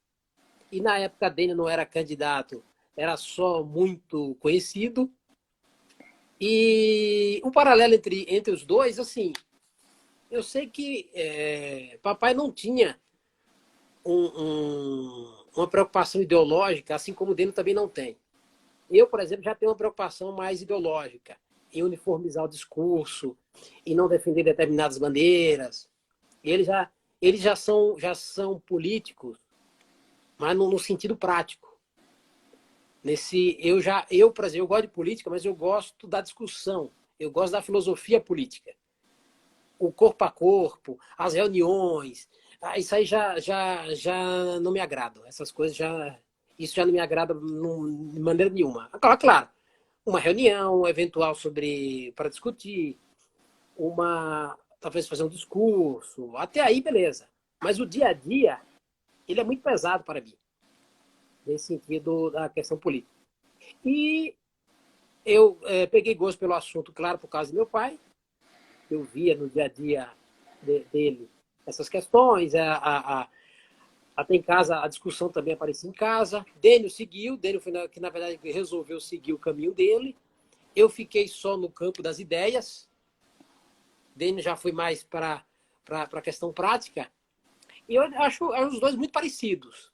e na época dele não era candidato, era só muito conhecido. E o paralelo entre os dois, assim, eu sei que papai não tinha uma preocupação ideológica, assim como o dele também não tem. Eu, por exemplo, já tenho uma preocupação mais ideológica, em uniformizar o discurso, em não defender determinadas bandeiras. Eles já são políticos, mas no sentido prático. Por exemplo, eu gosto de política, mas eu gosto da discussão. Eu gosto da filosofia política. O corpo a corpo, as reuniões, isso aí já não me agrada. Essas coisas isso já não me agrada de maneira nenhuma. Agora, claro, uma reunião eventual para discutir, talvez fazer um discurso, até aí beleza. Mas o dia a dia, ele é muito pesado para mim, nesse sentido da questão política. E eu peguei gosto pelo assunto, claro, por causa do meu pai. Eu via no dia a dia dele essas questões, até em casa, a discussão também aparecia em casa. Dênio seguiu, Dênio foi que na verdade resolveu seguir o caminho dele. Eu fiquei só no campo das ideias. Dênio já foi mais para a questão prática. E eu acho os dois muito parecidos.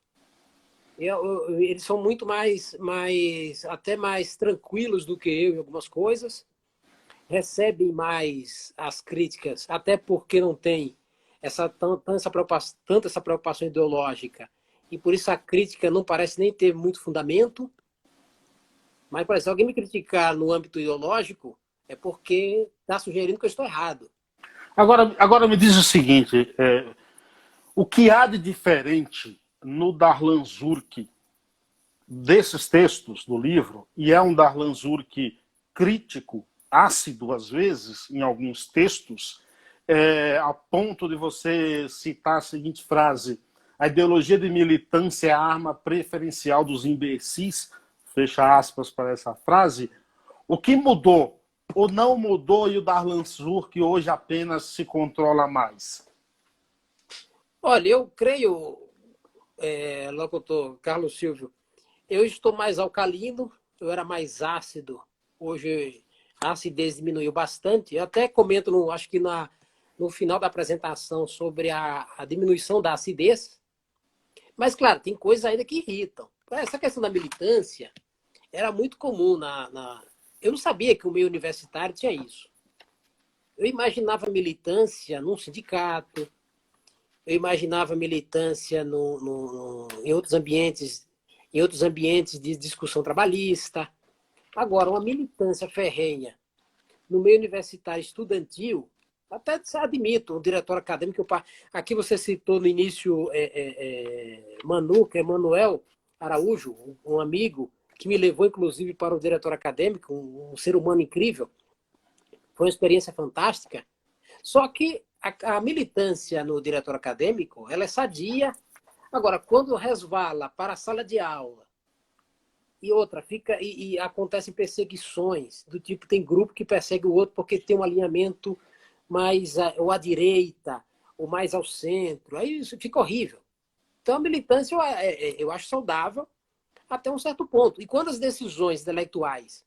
Eles são muito até mais tranquilos do que eu em algumas coisas. Recebem mais as críticas, até porque não tem tanta essa preocupação ideológica. E por isso a crítica não parece nem ter muito fundamento. Mas, por exemplo, se alguém me criticar no âmbito ideológico, é porque está sugerindo que eu estou errado. Agora me diz o seguinte, o que há de diferente no Darlan Zurk desses textos do livro, e é um Darlan Zurk crítico, ácido às vezes, em alguns textos, a ponto de você citar a seguinte frase: a ideologia de militância é a arma preferencial dos imbecis, fecha aspas para essa frase. O que mudou ou não mudou e o Darlan Zurk hoje apenas se controla mais? Olha, eu creio, locutor Carlos Silvio, eu estou mais alcalino, eu era mais ácido, hoje a acidez diminuiu bastante. Eu até comento, acho que no final da apresentação, sobre a diminuição da acidez. Mas, claro, tem coisas ainda que irritam. Essa questão da militância era muito comum Eu não sabia que o meio universitário tinha isso. Eu imaginava militância num sindicato, eu imaginava militância em outros ambientes de discussão trabalhista. Agora, uma militância ferrenha no meio universitário estudantil, até admito, o diretor acadêmico, aqui você citou no início Manu, que é Manuel Araújo, um amigo que me levou, inclusive, para o diretor acadêmico, um ser humano incrível. Foi uma experiência fantástica. Só que a militância no diretor acadêmico, ela é sadia. Agora, quando resvala para a sala de aula e outra, e acontecem perseguições, do tipo, tem grupo que persegue o outro porque tem um alinhamento mais ou à direita, ou mais ao centro, aí isso fica horrível. Então, a militância eu acho saudável até um certo ponto. E quando as decisões intelectuais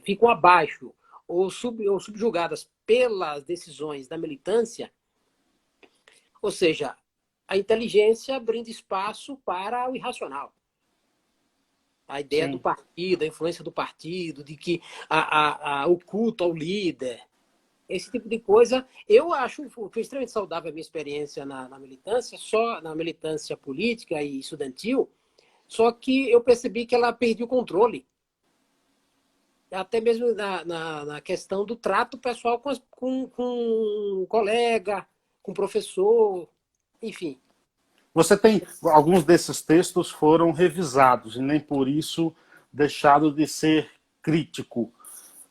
ficam abaixo ou subjugadas pelas decisões da militância, ou seja, a inteligência brinda espaço para o irracional. A ideia do partido, a influência do partido, de que o culto ao líder, esse tipo de coisa, eu acho foi extremamente saudável a minha experiência na militância, só na militância política e estudantil, só que eu percebi que ela perdia o controle. Até mesmo na questão do trato pessoal com um colega, com um professor, enfim. Você tem, alguns desses textos foram revisados e nem por isso deixado de ser crítico.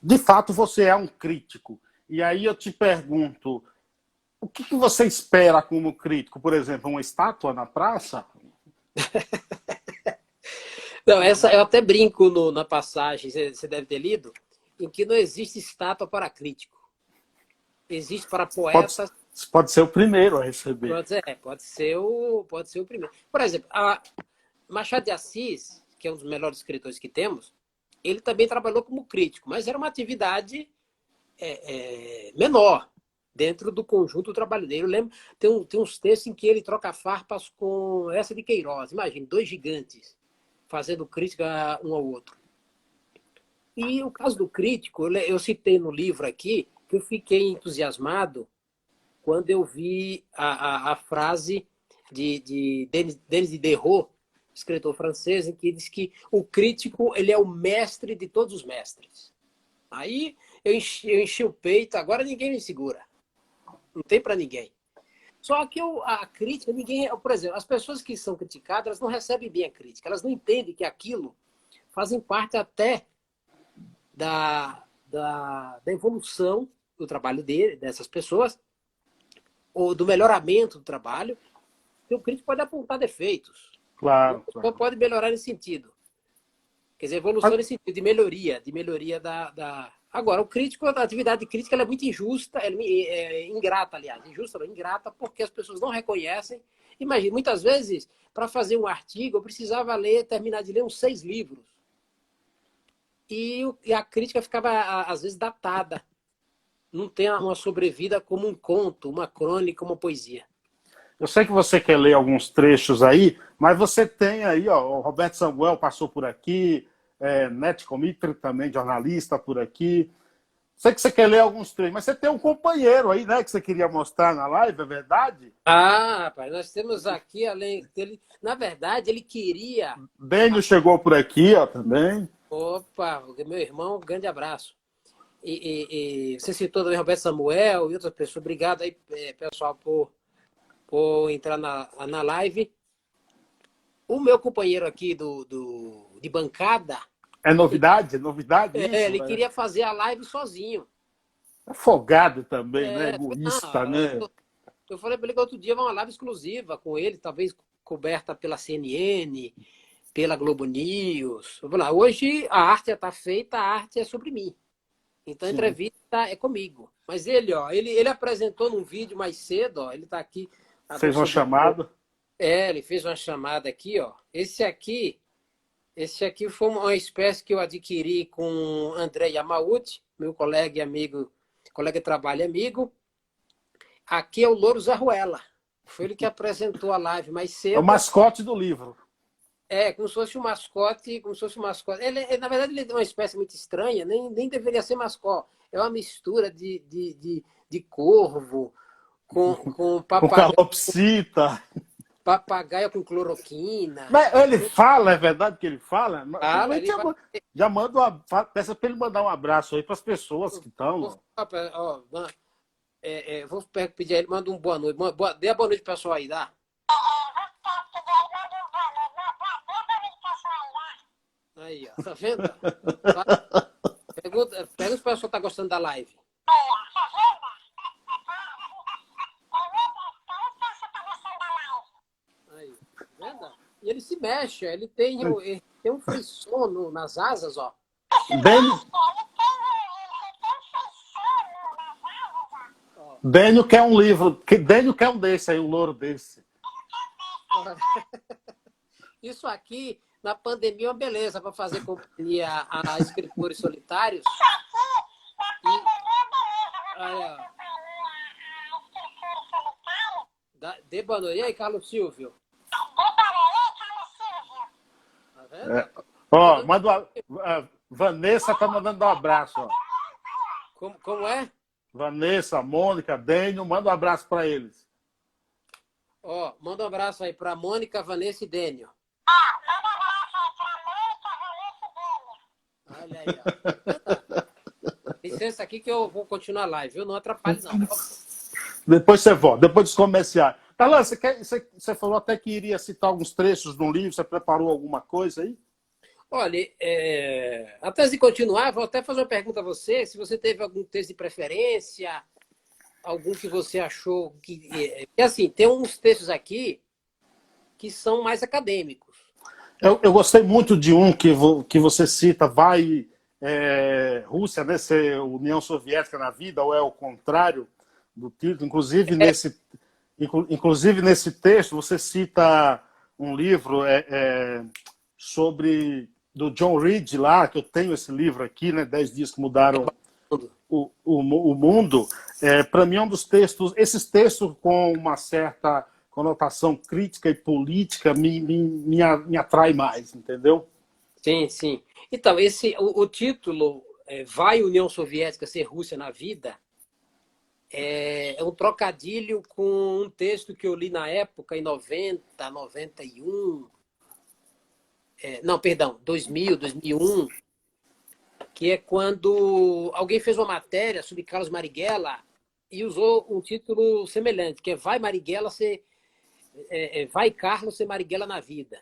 De fato, você é um crítico. E aí eu te pergunto, o que você espera como crítico? Por exemplo, uma estátua na praça? Não, essa eu até brinco na passagem, você deve ter lido, em que não existe estátua para crítico. Existe para poetas. Pode ser o primeiro a receber. Pode ser o primeiro. Por exemplo, Machado de Assis, que é um dos melhores escritores que temos, ele também trabalhou como crítico, mas era uma atividade menor dentro do conjunto do trabalho dele. Eu lembro, tem uns textos em que ele troca farpas com essa de Queiroz. Imagine, dois gigantes fazendo crítica um ao outro. E o caso do crítico, eu citei no livro aqui, que eu fiquei entusiasmado quando eu vi a frase de Denis Diderot, escritor francês, em que diz que o crítico ele é o mestre de todos os mestres. Aí eu enchi o peito, agora ninguém me segura. Não tem para ninguém. Só que a crítica, por exemplo, as pessoas que são criticadas, elas não recebem bem a crítica, elas não entendem que aquilo fazem parte até da evolução do trabalho dessas pessoas, ou do melhoramento do trabalho. O crítico pode apontar defeitos. Claro. Pode melhorar nesse sentido. Quer dizer, evolução nesse sentido, de melhoria da... Agora, o crítico, a atividade crítica, ela é muito injusta, ingrata, aliás. Injusta, não, ingrata, porque as pessoas não reconhecem. Imagina, muitas vezes, para fazer um artigo, eu precisava terminar de ler uns 6 livros. E a crítica ficava, às vezes, datada. Não tem uma sobrevida como um conto, uma crônica, uma poesia. Eu sei que você quer ler alguns trechos aí, mas você tem aí, o Roberto Samuel passou por aqui, Nete Comitri também, jornalista, por aqui. Sei que você quer ler alguns trechos, mas você tem um companheiro aí, né, que você queria mostrar na live, é verdade? Rapaz, nós temos aqui, além dele, na verdade, ele queria... Dênio chegou por aqui, também. Opa, meu irmão, um grande abraço. você citou também Roberto Samuel e outras pessoas. Obrigado aí, pessoal, por entrar na live. O meu companheiro aqui de bancada, É novidade? É novidade ele isso? queria fazer a live sozinho. É folgado também, né? É, Egoísta, né? eu falei para ele que outro dia vai uma live exclusiva com ele, talvez coberta pela CNN, pela Globo News. Eu falei, hoje a arte já está feita, a arte é sobre mim. Então a Sim. entrevista é comigo. Mas ele apresentou num vídeo mais cedo, ó, ele está aqui. Fez uma Sobre... chamada. ele fez uma chamada aqui, ó. Esse aqui foi uma espécie que eu adquiri com André Yamauchi, meu colega e amigo, colega de trabalho e amigo. Aqui é o Louro Zarruela. Foi ele que apresentou a live mais É o cedo. mascote do livro. Como se fosse um mascote, como se fosse um mascote. Na verdade, ele é uma espécie muito estranha, nem deveria ser mascote. É uma mistura de corvo com Com calopsita. papagaio com cloroquina. Mas ele fala, é verdade que ele fala? Fala, ele vai... Já manda peça para ele mandar um abraço aí para as pessoas que estão. Vou pedir a ele, manda um boa noite. Dê a boa noite pro pessoal aí, dá? Aí, ó, tá vendo? Pergunta se o pessoal tá gostando da live. Aí, tá vendo? E ele se mexe, ele tem um frisson nas asas, ó. Dênio quer um livro. Dênio quer um desse aí, um louro desse. Isso aqui, na pandemia, é uma beleza para fazer companhia a escritores solitários. Dê boa noite. E aí, Carlos Silvio? Tá vendo? Ó, Vanessa tá mandando um abraço. Ó. Como é? Vanessa, Mônica, Dênio, manda um abraço para eles. Ó, manda um abraço aí para Mônica, Vanessa e Dênio. Olha aí, ó. Licença aqui que eu vou continuar a live, viu? Não atrapalhe, não. Depois você volta, depois dos comerciais. Talan, você falou até que iria citar alguns trechos de um livro, você preparou alguma coisa aí? Olha, antes de continuar, vou até fazer uma pergunta a você, se você teve algum texto de preferência, algum que você achou que... assim, tem uns textos aqui que são mais acadêmicos. Eu gostei muito de um que você cita, Rússia, né, ser União Soviética na vida, ou é o contrário do título. Inclusive nesse texto, você cita um livro do John Reed lá, que eu tenho esse livro aqui, né, 10 dias que mudaram o mundo. Para mim, é um dos textos, esses textos com uma certa conotação crítica e política me atrai mais, entendeu? Sim, sim. Então, o título Vai União Soviética ser Rússia na vida é um trocadilho com um texto que eu li na época, em 90, 91, não, perdão, 2000, 2001, que é quando alguém fez uma matéria sobre Carlos Marighella e usou um título semelhante, que é Vai Marighella ser... Vai Carlos ser Marighella na vida.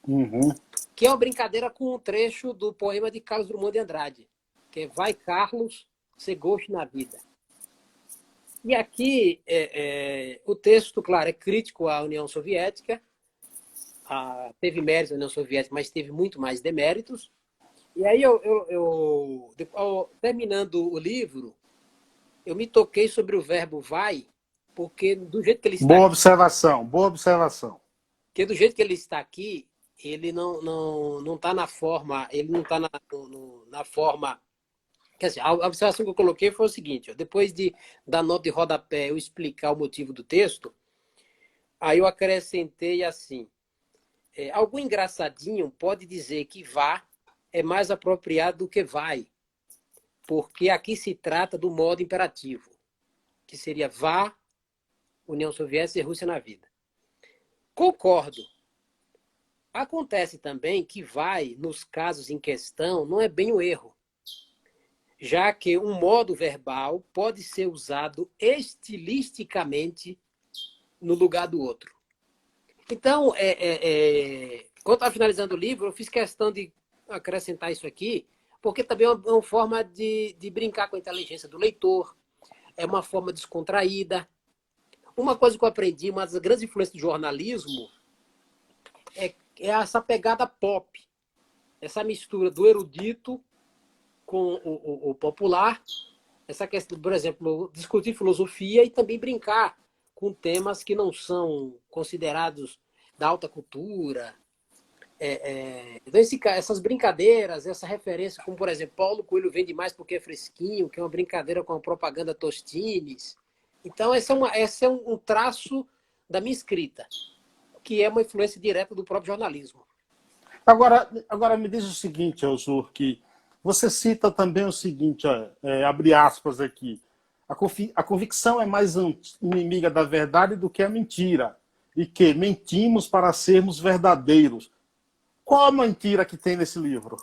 Uhum. Que é uma brincadeira com um trecho do poema de Carlos Drummond de Andrade, que é Vai Carlos ser Ghost na vida. E aqui o texto, claro, é crítico à União Soviética, teve méritos a União Soviética, mas teve muito mais deméritos. E aí, terminando o livro, eu me toquei sobre o verbo vai, porque do jeito que ele está boa observação. Porque do jeito que ele está aqui, ele não está na forma, ele não está na forma... Quer dizer, a observação que eu coloquei foi o seguinte, ó, depois da nota de rodapé eu explicar o motivo do texto, aí eu acrescentei assim, algum engraçadinho pode dizer que vá é mais apropriado do que vai, porque aqui se trata do modo imperativo, que seria vá, União Soviética e Rússia na vida. Concordo. Acontece também que vai, nos casos em questão, não é bem o erro. já que um modo verbal pode ser usado estilisticamente no lugar do outro. Então, quando eu estava finalizando o livro, eu fiz questão de acrescentar isso aqui, porque também é uma forma de brincar com a inteligência do leitor, é uma forma descontraída. Uma coisa que eu aprendi, uma das grandes influências do jornalismo, é essa pegada pop, essa mistura do erudito com o popular, essa questão, por exemplo, discutir filosofia e também brincar com temas que não são considerados da alta cultura. Então, essas brincadeiras, essa referência, como por exemplo, Paulo Coelho vende mais porque é fresquinho, que é uma brincadeira com a propaganda Tostines. Então, esse é um traço da minha escrita, que é uma influência direta do próprio jornalismo. Agora me diz o seguinte, Elzur, que você cita também o seguinte, abre aspas aqui, a convicção é mais inimiga da verdade do que a mentira, e que mentimos para sermos verdadeiros. Qual a mentira que tem nesse livro?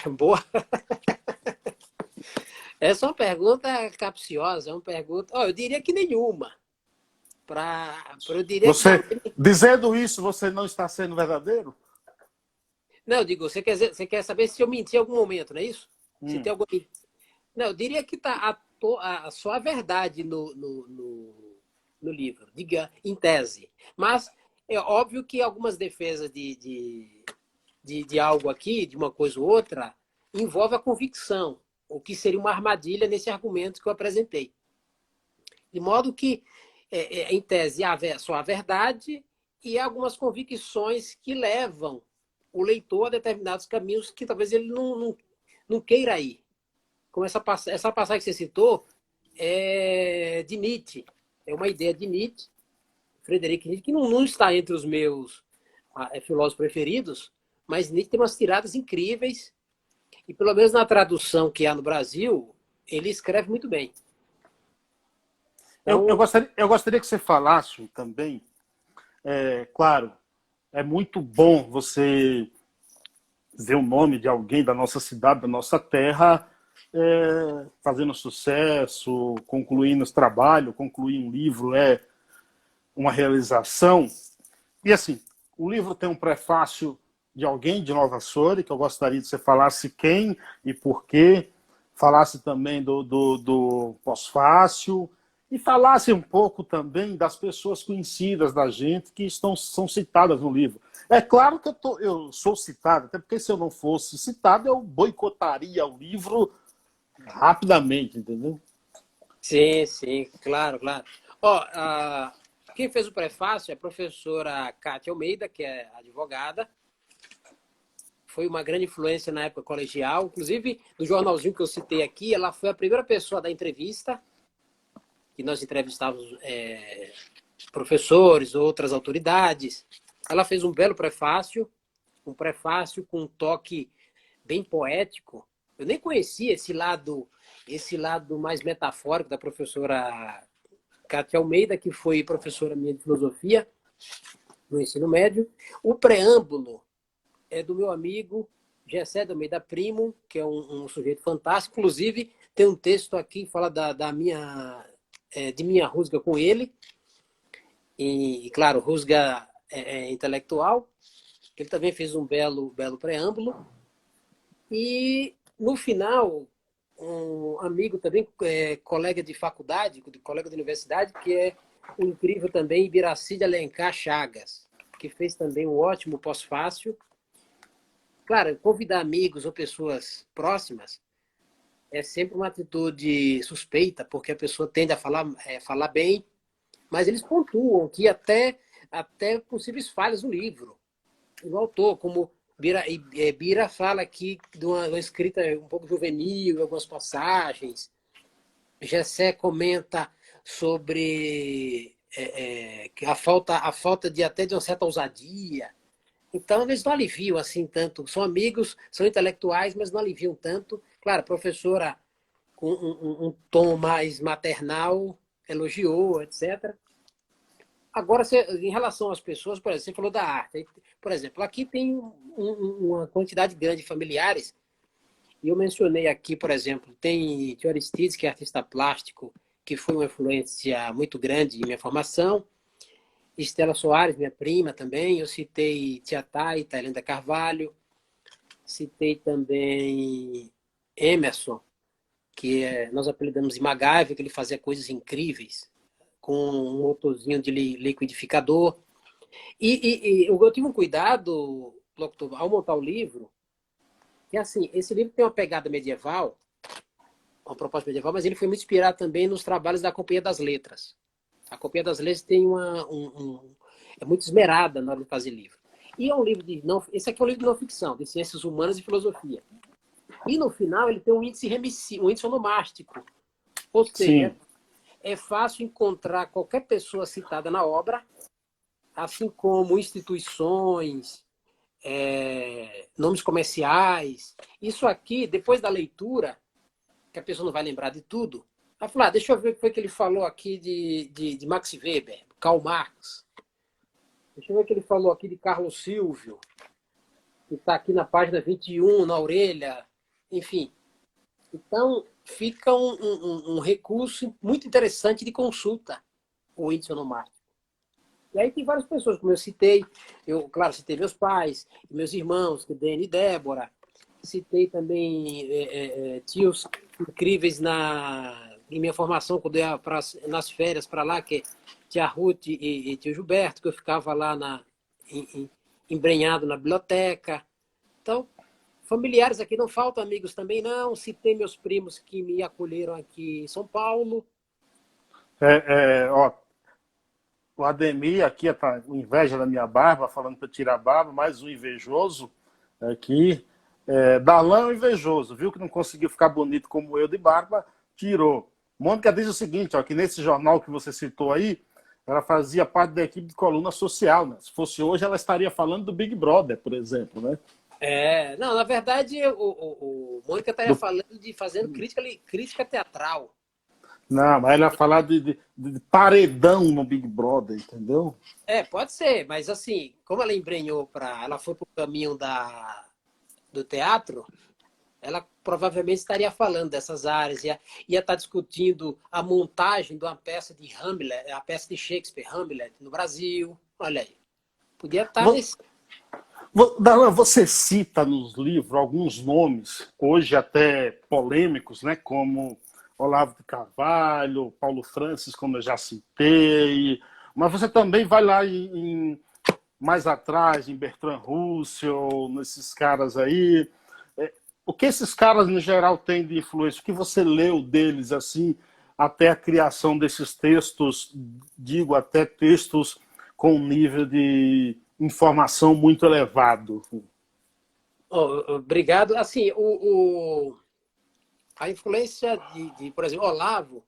Boa. Essa é uma pergunta capciosa, é uma pergunta... eu diria que nenhuma. Eu diria Dizendo isso, você não está sendo verdadeiro? Não, eu digo, você quer saber se eu menti em algum momento, não é isso? Se tem algum... Não, eu diria que está só a verdade no livro, diga, em tese. Mas é óbvio que algumas defesas de algo aqui, de uma coisa ou outra, envolve a convicção, o que seria uma armadilha nesse argumento que eu apresentei. De modo que, em tese, há só a verdade e algumas convicções que levam o leitor a determinados caminhos que talvez ele não queira ir. Como essa passagem que você citou é de Nietzsche. É uma ideia de Nietzsche, Friedrich Nietzsche, que não está entre os meus filósofos preferidos, mas Nietzsche tem umas tiradas incríveis e, pelo menos na tradução que há no Brasil, ele escreve muito bem. Então, eu gostaria que você falasse também, claro, é muito bom você ver o nome de alguém da nossa cidade, da nossa terra, fazendo sucesso, concluindo esse trabalho, concluir um livro é uma realização. E assim, o livro tem um prefácio de alguém de Nova Soure, que eu gostaria que você falasse quem e por quê, falasse também do pós-fácil, e falasse um pouco também das pessoas conhecidas da gente que são citadas no livro. É claro que eu sou citado, até porque se eu não fosse citado, eu boicotaria o livro rapidamente, entendeu? Sim, claro. Quem fez o prefácio é a professora Cátia Almeida, que é advogada. Foi uma grande influência na época colegial. Inclusive, no jornalzinho que eu citei aqui, ela foi a primeira pessoa da entrevista, que nós entrevistávamos professores, outras autoridades. Ela fez um belo prefácio, um prefácio com um toque bem poético. Eu nem conhecia esse lado mais metafórico da professora Cátia Almeida, que foi professora minha de filosofia no ensino médio. O preâmbulo é do meu amigo Gessé de Almeida Primo, que é um sujeito fantástico. Inclusive, tem um texto aqui que fala de minha rusga com ele. E claro, rusga intelectual. Ele também fez um belo preâmbulo. E, no final, um amigo também, colega de faculdade, colega de universidade, que é o incrível também Ibiraci de Alencar Chagas, que fez também um ótimo pós-fácil. Claro, convidar amigos ou pessoas próximas é sempre uma atitude suspeita, porque a pessoa tende a falar bem, mas eles pontuam que até possíveis falhas no livro. O autor, como Bira fala aqui de uma escrita um pouco juvenil, algumas passagens. Gessé comenta sobre a falta de até de uma certa ousadia. Então, eles não aliviam assim tanto. São amigos, são intelectuais, mas não aliviam tanto. Claro, a professora com um tom mais maternal elogiou, etc. Agora, em relação às pessoas, por exemplo, você falou da arte. Por exemplo, aqui tem uma quantidade grande de familiares E eu mencionei aqui, por exemplo, tem Aristides, que é artista plástico, que foi uma influência muito grande em minha formação. Estela Soares, minha prima também. Eu citei Tia Thay, Thailândia Carvalho. Citei também Emerson, que nós apelidamos de MacGyver, que ele fazia coisas incríveis com um motorzinho de liquidificador. E eu tive um cuidado, Locutor, ao montar o livro, que assim, esse livro tem uma pegada medieval, uma proposta medieval, mas ele foi muito inspirado também nos trabalhos da Companhia das Letras. A Companhia das Letras tem é muito esmerada na hora de fazer livro. E é um livro de não, esse aqui é um livro de não ficção, de ciências humanas e filosofia. E no final ele tem um índice remissivo, um índice onomástico. Ou seja, é fácil encontrar qualquer pessoa citada na obra, assim como instituições, nomes comerciais. Isso aqui, depois da leitura, que a pessoa não vai lembrar de tudo, vai falar, deixa eu ver o que foi que ele falou aqui de Max Weber, Karl Marx. Deixa eu ver o que ele falou aqui de Carlos Silvio, que está aqui na página 21, na orelha. Enfim. Então, fica um recurso muito interessante de consulta, o índice onomástico. E aí tem várias pessoas, como eu citei. Eu, claro, citei meus pais, meus irmãos, Dene e Débora. Citei também tios incríveis em minha formação, quando eu ia nas férias para lá, que é tia Ruth e tio Gilberto, que eu ficava lá embrenhado na biblioteca. Então, familiares aqui não faltam, amigos também não. Citei meus primos que me acolheram aqui em São Paulo. Ó, o Ademir aqui está com inveja da minha barba, falando para tirar a barba, mais um invejoso aqui. Darlan é um invejoso, viu que não conseguiu ficar bonito como eu de barba, tirou. Mônica diz o seguinte, ó, que nesse jornal que você citou aí, ela fazia parte da equipe de coluna social, né? Se fosse hoje, ela estaria falando do Big Brother, por exemplo, né? Não, na verdade, o Mônica estaria fazendo crítica teatral. Não, mas ela ia falar de paredão no Big Brother, entendeu? Pode ser, mas assim, como ela ela foi para o caminho do teatro, ela provavelmente estaria falando dessas áreas, ia estar discutindo a montagem de uma peça de Hamlet, a peça de Shakespeare, Hamlet, no Brasil. Olha aí. Podia estar nesse. Darlan, você cita nos livros alguns nomes, hoje até polêmicos, né? Como Olavo de Carvalho, Paulo Francis, como eu já citei, mas você também vai lá mais atrás, em Bertrand Russell, nesses caras aí. O que esses caras, no geral, têm de influência? O que você leu deles, assim, até a criação desses textos, digo, até textos com um nível de informação muito elevado? Obrigado. Assim, a influência por exemplo, Olavo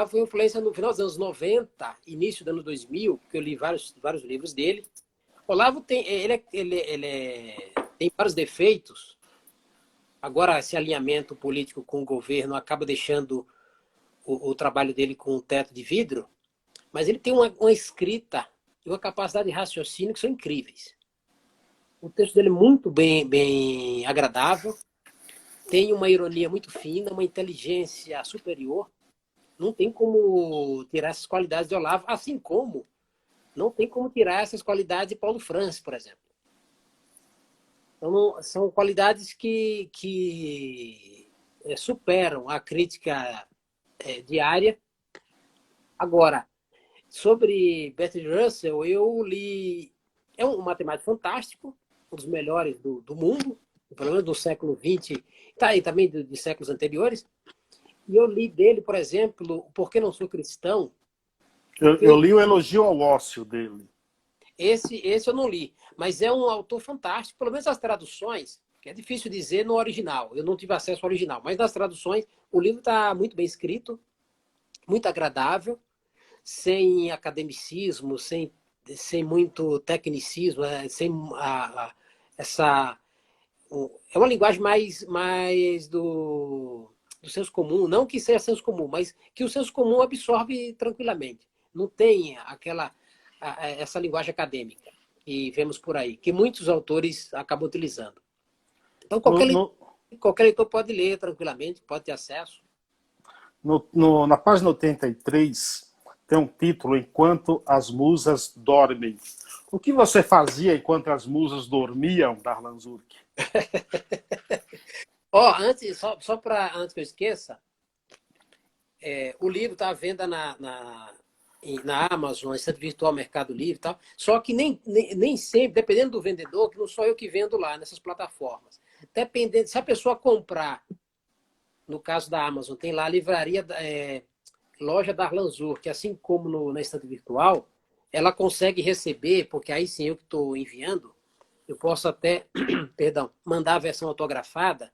foi influência no final dos anos 90, início do ano 2000, porque eu li vários livros dele. Olavo tem vários defeitos. Agora, esse alinhamento político com o governo acaba deixando o trabalho dele com um teto de vidro, mas ele tem uma escrita e uma capacidade de raciocínio que são incríveis. O texto dele é muito bem agradável, tem uma ironia muito fina, uma inteligência superior. Não tem como tirar essas qualidades de Olavo, assim como não tem como tirar essas qualidades de Paulo Francis, por exemplo. Então, são qualidades que superam a crítica diária. Agora, sobre Bertrand Russell, eu li... É um matemático fantástico, um dos melhores do mundo, pelo menos do século XX, e também de séculos anteriores. E eu li dele, por exemplo, Por que Não Sou Cristão. Eu li o Elogio ao Ócio dele. Esse eu não li, mas é um autor fantástico, pelo menos as traduções, que é difícil dizer no original, eu não tive acesso ao original, mas nas traduções o livro está muito bem escrito, muito agradável, sem academicismo, sem muito tecnicismo, é uma linguagem mais do senso comum, não que seja senso comum, mas que o senso comum absorve tranquilamente. Não tem essa linguagem acadêmica que vemos por aí, que muitos autores acabam utilizando. Então, No, no, qualquer leitor pode ler tranquilamente, pode ter acesso. na página 83, tem um título, Enquanto as Musas Dormem. O que você fazia enquanto as musas dormiam, Darlan Zurk? Antes, antes que eu esqueça, o livro está à venda na Amazon, estante virtual Mercado Livre e tal. Só que nem sempre, dependendo do vendedor, que não sou eu que vendo lá nessas plataformas. Dependendo, se a pessoa comprar, no caso da Amazon, tem lá a livraria, loja Darlan Zurk, que assim como na estante virtual, ela consegue receber, porque aí sim eu que estou enviando, eu posso até, perdão, mandar a versão autografada.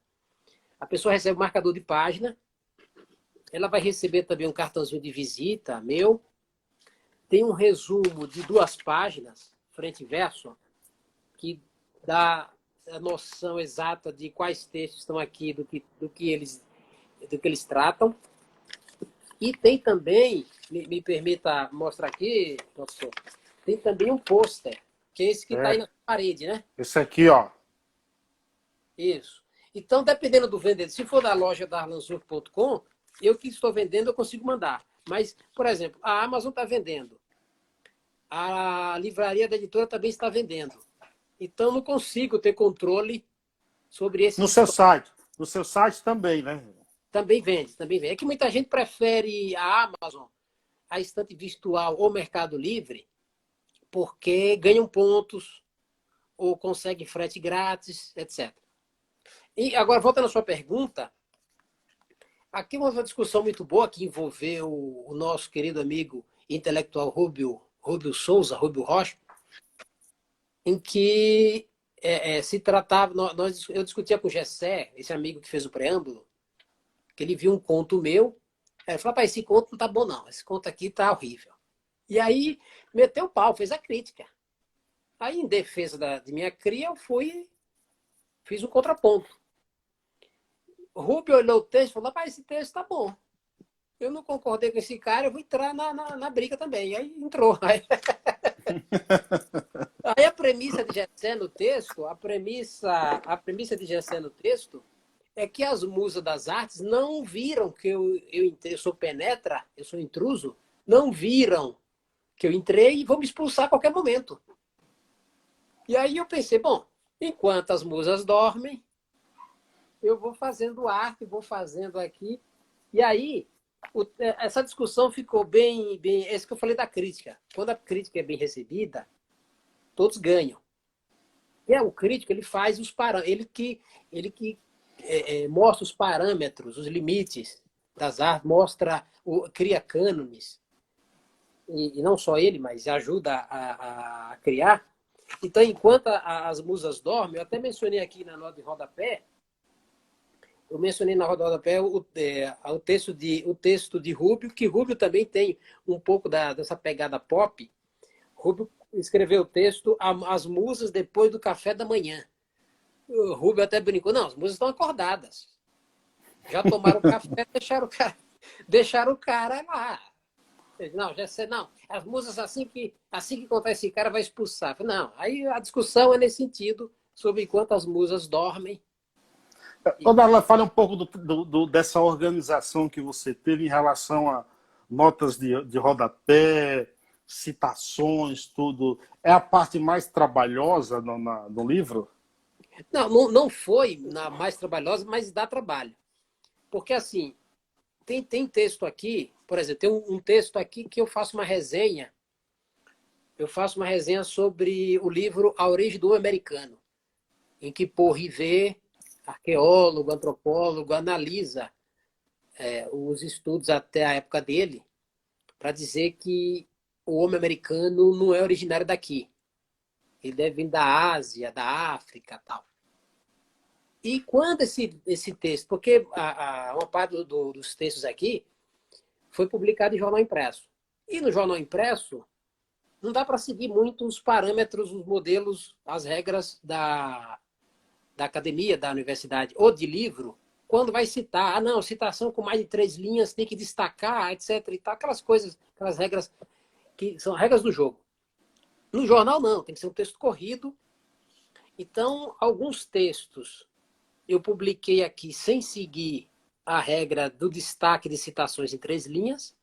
A pessoa recebe o marcador de página, ela vai receber também um cartãozinho de visita meu, tem um resumo de 2 páginas, frente e verso, que dá a noção exata de quais textos estão aqui, do que eles tratam. E tem também, me permita mostrar aqui, professor, tem também um pôster, que é esse que está aí na parede, né? Esse aqui, ó. Isso. Então, dependendo do vendedor, se for da loja darlanzurk.com, eu que estou vendendo, eu consigo mandar. Mas, por exemplo, a Amazon está vendendo. A livraria da editora também está vendendo. Então, não consigo ter controle sobre esse No seu estoque. site. No seu site também, né? Também vende, também vende. É que muita gente prefere a Amazon, a estante virtual ou Mercado Livre, porque ganham pontos ou conseguem frete grátis, etc. E agora, voltando à sua pergunta, aqui uma discussão muito boa que envolveu o nosso querido amigo intelectual Rubio Souza, Rubio Rocha, em que se tratava, eu discutia com o Gessé, esse amigo que fez o preâmbulo, que ele viu um conto meu, ele falou, esse conto não tá bom não, esse conto aqui tá horrível. E aí meteu o pau, fez a crítica. Aí, em defesa de minha cria, eu fiz um contraponto. O Rubio olhou o texto e falou, esse texto tá bom. Eu não concordei com esse cara, eu vou entrar na briga também. E aí entrou. Aí a premissa de Gessé no texto, a premissa de Gessé no texto é que as musas das artes não viram que eu entrei, eu sou penetra, eu sou intruso, não viram que eu entrei e vão me expulsar a qualquer momento. E aí eu pensei, bom, enquanto as musas dormem, eu vou fazendo arte, vou fazendo aqui. E aí, essa discussão ficou bem... É isso que eu falei da crítica. Quando a crítica é bem recebida, todos ganham. E o crítico, ele faz os parâmetros, ele que mostra os parâmetros, os limites das artes, cria cânones. E não só ele, mas ajuda a criar. Então, enquanto as musas dormem, eu até mencionei aqui na nota de rodapé, eu mencionei na nota de rodapé o texto de Rubio, que Rubio também tem um pouco dessa pegada pop. Rubio escreveu o texto As Musas Depois do Café da Manhã. O Rubio até brincou, não, as musas estão acordadas. Já tomaram café, deixaram o cara lá. Não, já sei, não. As musas, assim que encontrar esse cara, vai expulsar. Não, aí a discussão é nesse sentido, sobre enquanto as musas dormem. Ô, Darlan, fala um pouco dessa organização que você teve em relação a notas de rodapé, citações, tudo. É a parte mais trabalhosa no livro? Não foi na mais trabalhosa, mas dá trabalho. Porque, assim, tem texto aqui, por exemplo, tem um texto aqui que eu faço uma resenha. Eu faço uma resenha sobre o livro A Origem do Americano, em que Paul Rivet, arqueólogo, antropólogo, analisa os estudos até a época dele para dizer que o homem americano não é originário daqui. Ele deve vir da Ásia, da África, tal. E quando esse texto, porque uma parte dos textos aqui foi publicado em jornal impresso. E no jornal impresso não dá para seguir muito os parâmetros, os modelos, as regras da academia, da universidade, ou de livro, quando vai citar, não, citação com mais de 3 linhas tem que destacar, etc. E tal, aquelas coisas, aquelas regras que são regras do jogo. No jornal, não, tem que ser um texto corrido. Então, alguns textos eu publiquei aqui sem seguir a regra do destaque de citações em 3 linhas,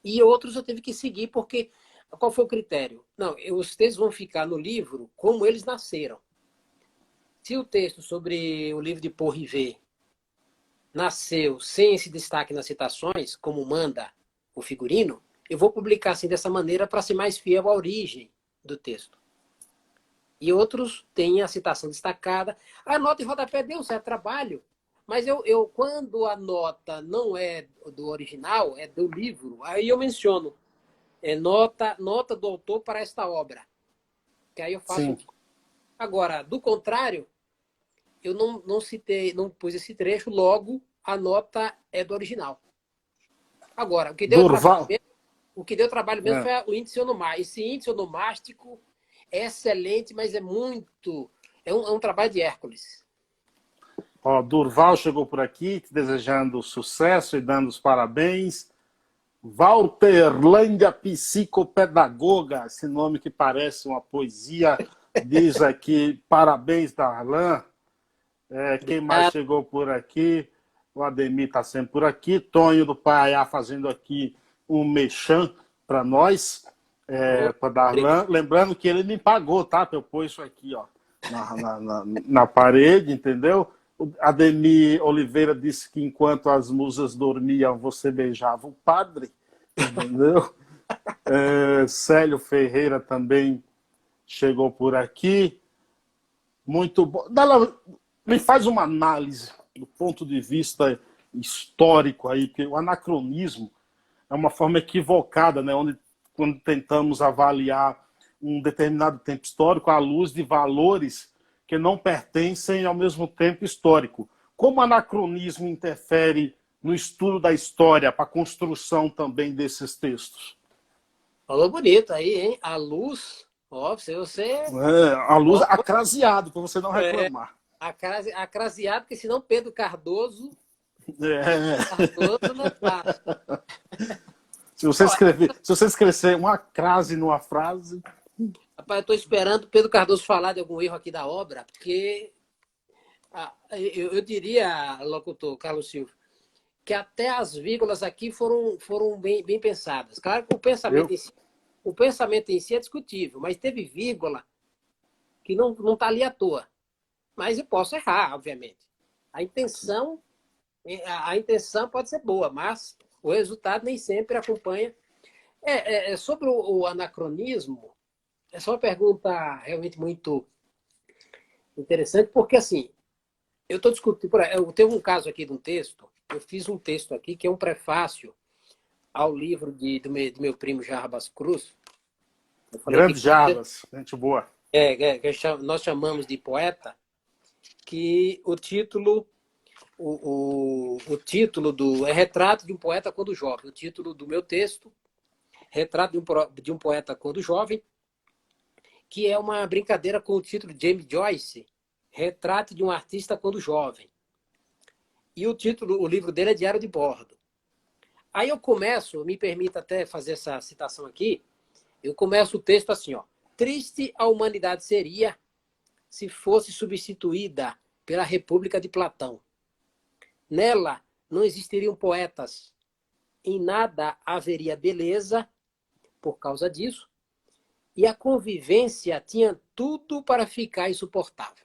e outros eu tive que seguir porque... Qual foi o critério? Não, os textos vão ficar no livro como eles nasceram. Se o texto sobre o livro de Paul Rivet nasceu sem esse destaque nas citações, como manda o figurino, eu vou publicar assim dessa maneira para ser mais fiel à origem do texto. E outros têm a citação destacada. A nota em rodapé deu um certo trabalho, mas quando a nota não é do original, é do livro, aí eu menciono nota do autor para esta obra. Que aí eu faço. Sim. Agora, do contrário, eu não citei, não pus esse trecho, logo a nota é do original. Agora, o que deu trabalho mesmo foi o índice onomástico. Esse índice onomástico é excelente, mas é muito... É um trabalho de Hércules. Ó, Durval chegou por aqui, te desejando sucesso e dando os parabéns. Walterlândia Psicopedagoga, esse nome que parece uma poesia, diz aqui, parabéns, Darlan. Quem mais chegou por aqui? O Ademir está sempre por aqui. Tonho do Paiá fazendo aqui um mexã para nós, para Darlan. Lembrando que ele me pagou, tá? Eu pôs isso aqui, ó, na parede, entendeu? O Ademir Oliveira disse que enquanto as musas dormiam, você beijava o padre, entendeu? Célio Ferreira também chegou por aqui. Muito bom. Me faz uma análise do ponto de vista histórico aí, porque o anacronismo é uma forma equivocada, né? Quando tentamos avaliar um determinado tempo histórico à luz de valores que não pertencem ao mesmo tempo histórico. Como o anacronismo interfere no estudo da história para a construção também desses textos? Falou bonito aí, hein? A luz, ó, você... A luz acraseado, para você não reclamar. Acraseado, porque senão Pedro Cardoso... Cardoso não é fácil. Se você escrever uma crase numa frase... Rapaz, eu estou esperando Pedro Cardoso falar de algum erro aqui da obra, porque eu diria, locutor Carlos Silva, que até as vírgulas aqui foram bem pensadas. Claro que o pensamento em si é discutível, mas teve vírgula que não está ali à toa. Mas eu posso errar, obviamente. A intenção pode ser boa, mas o resultado nem sempre acompanha. Sobre o anacronismo, essa é uma pergunta realmente muito interessante, porque assim, eu estou discutindo. Eu tenho um caso aqui de um texto, eu fiz um texto aqui que é um prefácio ao livro do meu primo Jarbas Cruz. Grande Jarbas, gente boa. Que nós chamamos de poeta, que o título é Retrato de um Poeta Quando Jovem. O título do meu texto, Retrato de um Poeta Quando Jovem, que é uma brincadeira com o título de James Joyce, Retrato de um Artista Quando Jovem. E o livro dele é Diário de Bordo. Aí eu começo, me permita até fazer essa citação aqui, eu começo o texto assim, ó. Triste a humanidade seria se fosse substituída pela República de Platão. Nela não existiriam poetas, em nada haveria beleza por causa disso, e a convivência tinha tudo para ficar insuportável.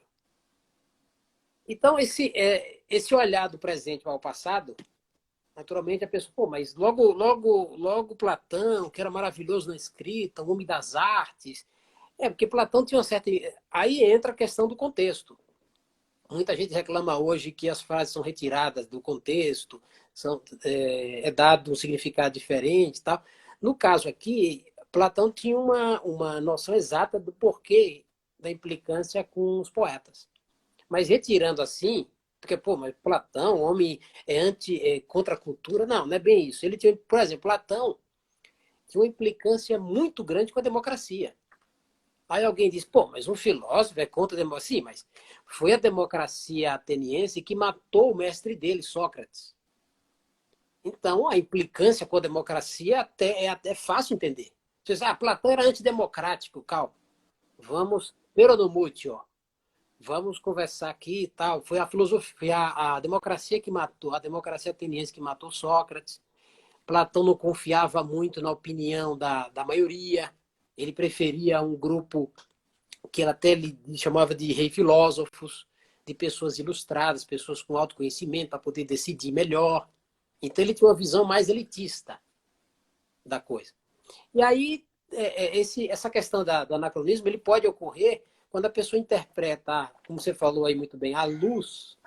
Então, esse olhar do presente ao passado, naturalmente a pessoa, mas logo Platão, que era maravilhoso na escrita, o homem das artes, porque Platão tinha uma certa... Aí entra a questão do contexto. Muita gente reclama hoje que as frases são retiradas do contexto, é dado um significado diferente e tal. No caso aqui, Platão tinha uma noção exata do porquê da implicância com os poetas. Mas retirando assim, porque, mas Platão, homem contra a cultura, não é bem isso. Ele tinha, por exemplo, Platão tinha uma implicância muito grande com a democracia. Aí alguém diz, mas um filósofo é contra a democracia. Sim, mas foi a democracia ateniense que matou o mestre dele, Sócrates. Então, a implicância com a democracia é até fácil entender. Você diz, Platão era antidemocrático, calma. Vamos, peronomútil, ó. vamos conversar aqui e tal. Foi a filosofia, a democracia que matou, a democracia ateniense que matou Sócrates. Platão não confiava muito na opinião da maioria. Ele preferia um grupo que ele até chamava de rei filósofos, de pessoas ilustradas, pessoas com autoconhecimento para poder decidir melhor. Então ele tinha uma visão mais elitista da coisa. E aí, essa questão do anacronismo, ele pode ocorrer quando a pessoa interpreta, como você falou aí muito bem, à luz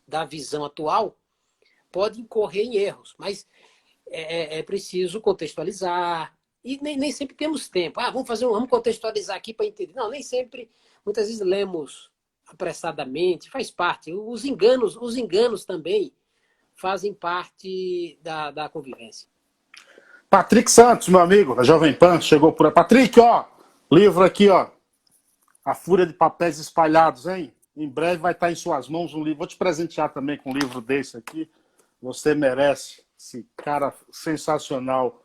da visão atual, pode incorrer em erros, mas é preciso contextualizar, e nem sempre temos tempo. Vamos contextualizar aqui para entender. Não, nem sempre, muitas vezes lemos apressadamente, faz parte. Os enganos também fazem parte da convivência. Patrick Santos, meu amigo, da Jovem Pan, chegou por aí. Patrick, ó, livro aqui, ó. A Fúria de Papéis Espalhados, hein? Em breve vai estar em suas mãos um livro. Vou te presentear também com um livro desse aqui. Você merece. Esse cara sensacional.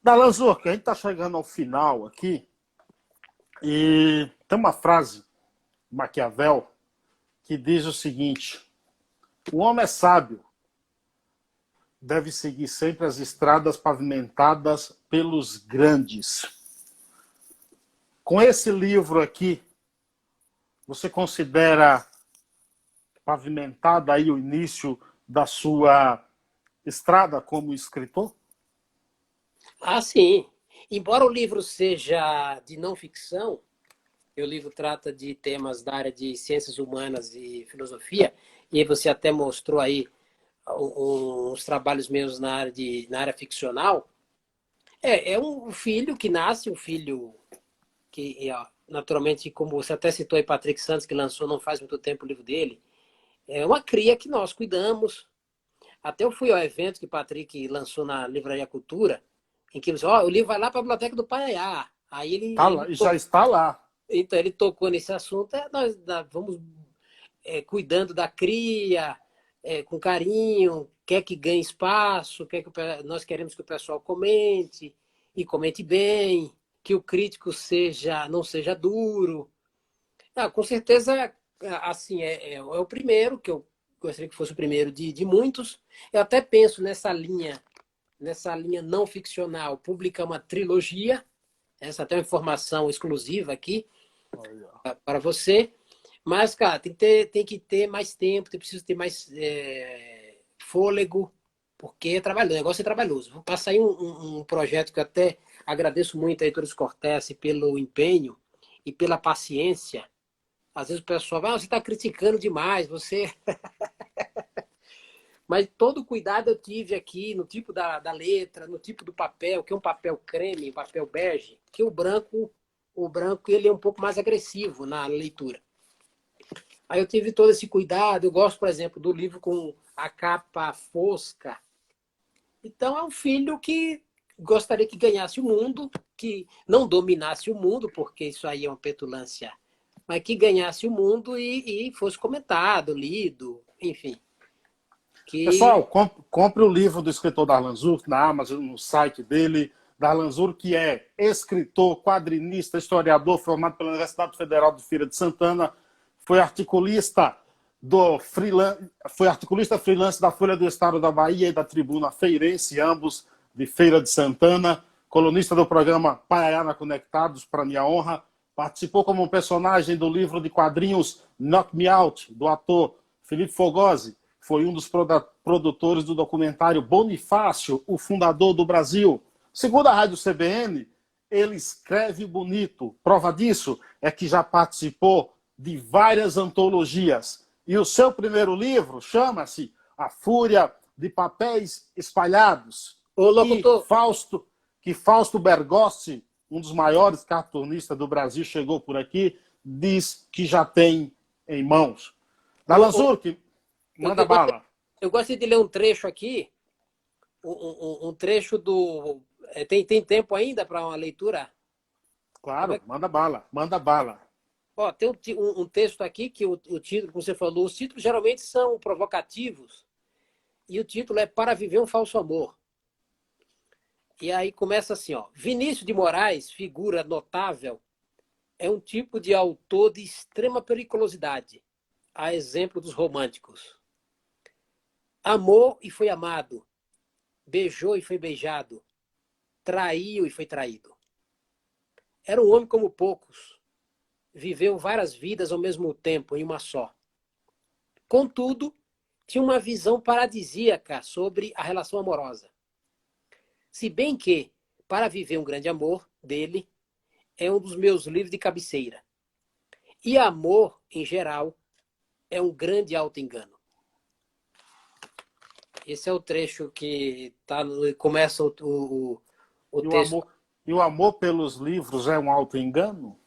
Darlan Zurk, a gente está chegando ao final aqui. E tem uma frase de Maquiavel que diz o seguinte: o homem é sábio, deve seguir sempre as estradas pavimentadas pelos grandes. Com esse livro aqui, você considera pavimentado aí o início da sua estrada como escritor? Ah, sim. Embora o livro seja de não ficção, o livro trata de temas da área de ciências humanas e filosofia, e aí você até mostrou aí uns trabalhos meus na área ficcional. É um filho que nasce, um filho que, naturalmente, como você até citou aí, Patrick Santos, que lançou não faz muito tempo o livro dele, é uma cria que nós cuidamos. Até eu fui ao evento que o Patrick lançou na Livraria Cultura, em que ele disse, o livro vai lá para a Biblioteca do Paiaiá. Aí Tá lá, já está lá. Então ele tocou nesse assunto, nós vamos cuidando da cria, com carinho, quer que ganhe espaço, nós queremos que o pessoal comente, e comente bem, que o crítico não seja duro. Com certeza, assim, é o primeiro, que eu gostaria que fosse o primeiro de muitos. Eu até penso nessa linha não ficcional, publicar uma trilogia, essa até é uma informação exclusiva aqui para você. Mas, cara, tem que ter mais tempo, precisa ter mais fôlego, porque o negócio é trabalhoso. Vou passar aí um projeto que eu até agradeço muito a Editores Cortese pelo empenho e pela paciência. Às vezes o pessoal vai, você está criticando demais, você... Mas todo cuidado eu tive aqui no tipo da letra, no tipo do papel, que é um papel creme, um papel bege, que o branco ele é um pouco mais agressivo na leitura. Aí eu tive todo esse cuidado. Eu gosto, por exemplo, do livro com a capa fosca. Então é um filho que gostaria que ganhasse o mundo, que não dominasse o mundo, porque isso aí é uma petulância, mas que ganhasse o mundo e fosse comentado, lido, enfim. Pessoal, compre o livro do escritor Darlan Zurk na Amazon, no site dele. Darlan Zurk, que é escritor, quadrinista, historiador, formado pela Universidade Federal de Feira de Santana, foi articulista freelance da Folha do Estado da Bahia e da Tribuna Feirense, ambos de Feira de Santana, colunista do programa Paiaiana Conectados, para minha honra, participou como personagem do livro de quadrinhos Knock Me Out, do ator Felipe Fogosi, foi um dos produtores do documentário Bonifácio, o fundador do Brasil. Segundo a Rádio CBN, ele escreve bonito. Prova disso é que já participou de várias antologias. E o seu primeiro livro chama-se A Fúria de Papéis Espalhados. Ô, locutor. Que Fausto Bergossi, um dos maiores cartunistas do Brasil, chegou por aqui, diz que já tem em mãos. Darlan Zurk, manda bala. Eu gostaria de ler um trecho aqui, um trecho do... Tem tempo ainda para uma leitura? Claro, manda bala, manda bala. Tem um texto aqui que o título, como você falou, os títulos geralmente são provocativos, e o título é Para Viver um Falso Amor. E aí começa assim, Vinícius de Moraes, figura notável, é um tipo de autor de extrema periculosidade, a exemplo dos românticos. Amou e foi amado, beijou e foi beijado, traiu e foi traído. Era um homem como poucos, viveu várias vidas ao mesmo tempo, em uma só. Contudo, tinha uma visão paradisíaca sobre a relação amorosa. Se bem que, para viver um grande amor dele, é um dos meus livros de cabeceira. E amor, em geral, é um grande auto-engano. Esse é o trecho que começa o texto. E o amor pelos livros é um auto-engano?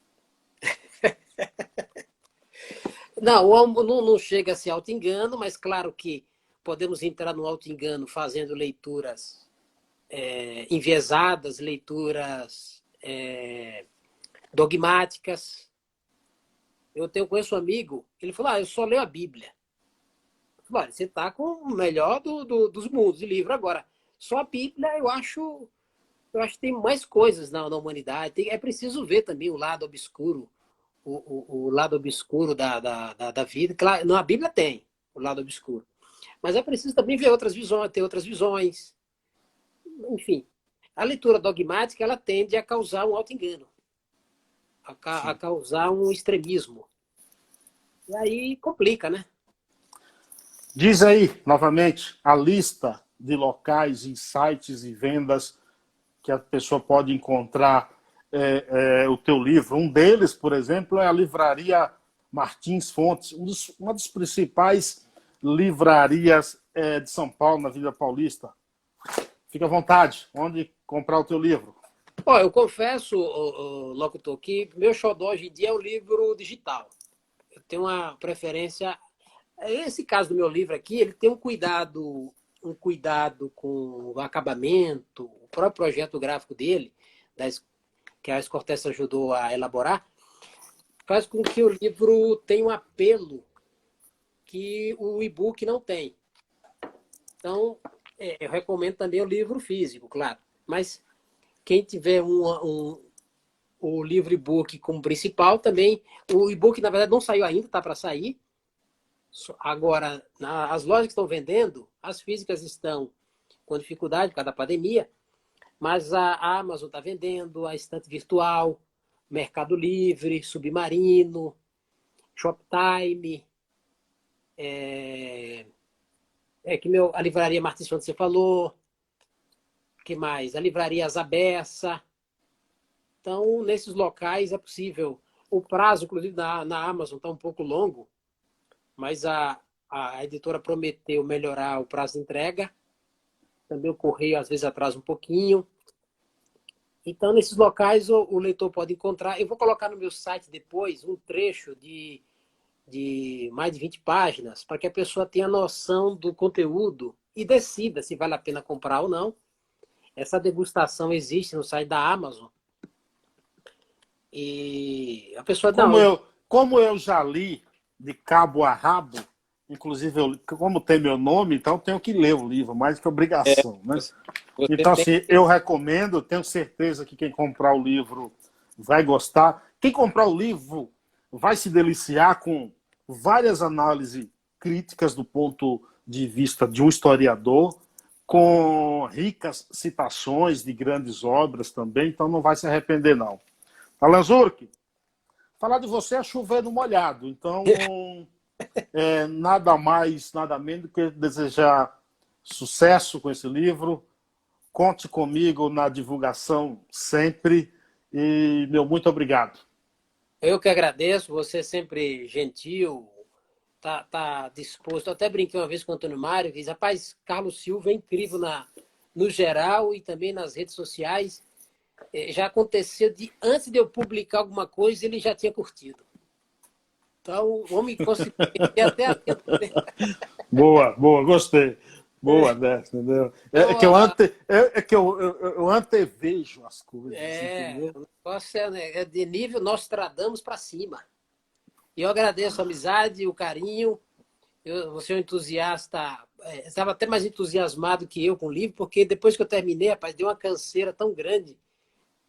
Não, o amor não chega a ser auto-engano, mas claro que podemos entrar no auto-engano fazendo leituras enviesadas, leituras dogmáticas. Conheço um amigo, ele falou, eu só leio a Bíblia. Eu falei, você está com o melhor dos mundos de livro agora. Só a Bíblia, eu acho que tem mais coisas na humanidade. É preciso ver também o lado obscuro, o lado obscuro da vida. Claro, na Bíblia tem o lado obscuro. Mas é preciso também ver outras visões, ter outras visões. Enfim, a leitura dogmática, ela tende a causar um auto-engano, a causar um extremismo. E aí complica, né? Diz aí, novamente, a lista de locais, sites e vendas que a pessoa pode encontrar o teu livro. Um deles, por exemplo, é a Livraria Martins Fontes, uma das principais livrarias de São Paulo, na Avenida Paulista. Fica à vontade, onde comprar o teu livro. Eu confesso, locutor, que meu xodó hoje em dia é o livro digital. Eu tenho uma preferência. Esse caso do meu livro aqui, ele tem um cuidado com o acabamento, o próprio projeto gráfico dele, que a Escortessa ajudou a elaborar, faz com que o livro tenha um apelo que o e-book não tem. Então, eu recomendo também o livro físico, claro. Mas quem tiver o livro e-book como principal, também, o e-book, na verdade, não saiu ainda, está para sair. Agora, as lojas que estão vendendo, as físicas estão com dificuldade por causa da pandemia, mas a Amazon está vendendo, a Estante Virtual, Mercado Livre, Submarino, Shoptime, a Livraria Martins Fontes você falou, que mais? A Livraria Zabessa. Então, nesses locais é possível. O prazo, inclusive, na Amazon está um pouco longo, mas a editora prometeu melhorar o prazo de entrega. Também o correio, às vezes, atrasa um pouquinho. Então, nesses locais, o leitor pode encontrar. Eu vou colocar no meu site depois um trecho de mais de 20 páginas, para que a pessoa tenha noção do conteúdo e decida se vale a pena comprar ou não. Essa degustação existe no site da Amazon. E a pessoa... Como eu já li de cabo a rabo, inclusive, como tem meu nome, então tenho que ler o livro, mais que obrigação. Né? Então, assim, eu recomendo, tenho certeza que quem comprar o livro vai gostar. Quem comprar o livro vai se deliciar com várias análises críticas do ponto de vista de um historiador, com ricas citações de grandes obras também, então não vai se arrepender, não. Alan Zurk, falar de você é chover no molhado, então nada mais, nada menos do que desejar sucesso com esse livro. Conte comigo na divulgação sempre e meu muito obrigado. Eu que agradeço, você é sempre gentil, tá disposto. Eu até brinquei uma vez com o Antônio Mário, que diz, rapaz, Carlos Silva é incrível no geral e também nas redes sociais. Já aconteceu antes de eu publicar alguma coisa, ele já tinha curtido. Então, o homem conseguiu até... Boa, gostei. Boa dessa, entendeu? Que eu antevejo as coisas. O negócio é de nível Nostradamus para cima. E eu agradeço a amizade, o carinho. Você é um entusiasta. Estava até mais entusiasmado que eu com o livro, porque depois que eu terminei, rapaz, deu uma canseira tão grande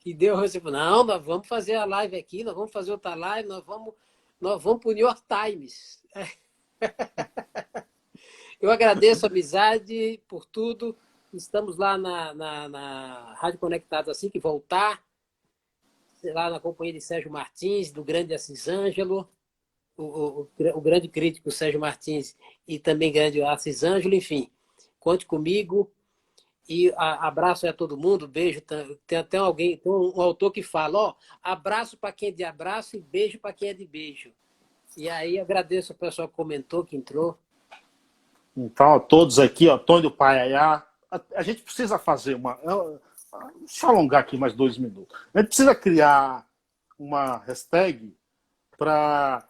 E deu, você falou, não, nós vamos fazer a live aqui, nós vamos fazer outra live, nós vamos para o New York Times. Eu agradeço a amizade por tudo. Estamos lá na Rádio Conectados assim que voltar. Lá na companhia de Sérgio Martins, do grande Assis Ângelo, o grande crítico Sérgio Martins e também grande Assis Ângelo, enfim. Conte comigo e abraço a todo mundo, beijo. Tem até alguém, tem um autor que fala, ó, abraço para quem é de abraço e beijo para quem é de beijo. E aí agradeço ao pessoal que comentou, que entrou. Então, a todos aqui, ó, Tony do Paiaiá, a gente precisa fazer uma... Deixa eu alongar aqui mais 2 minutos. A gente precisa criar uma hashtag para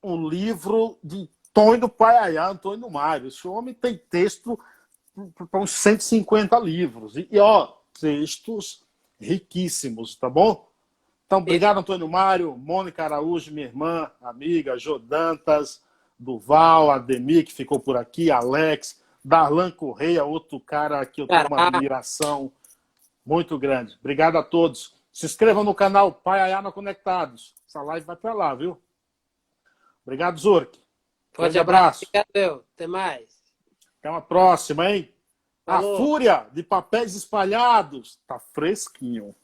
um livro de Tony do Paiaiá, Antônio do Mário. Esse homem tem texto para uns 150 livros. Ó, textos riquíssimos, tá bom? Então, obrigado, Antônio Mário, Mônica Araújo, minha irmã, amiga, Jô Dantas, Duval, Ademir, que ficou por aqui, Alex, Darlan Correia, outro cara que eu tenho uma admiração muito grande. Obrigado a todos. Se inscrevam no canal Paiaiá no Conectados. Essa live vai para lá, viu? Obrigado, Zurk. Forte abraço. Obrigado. Até mais. Até uma próxima, hein? Falou. A fúria de papéis espalhados tá fresquinho.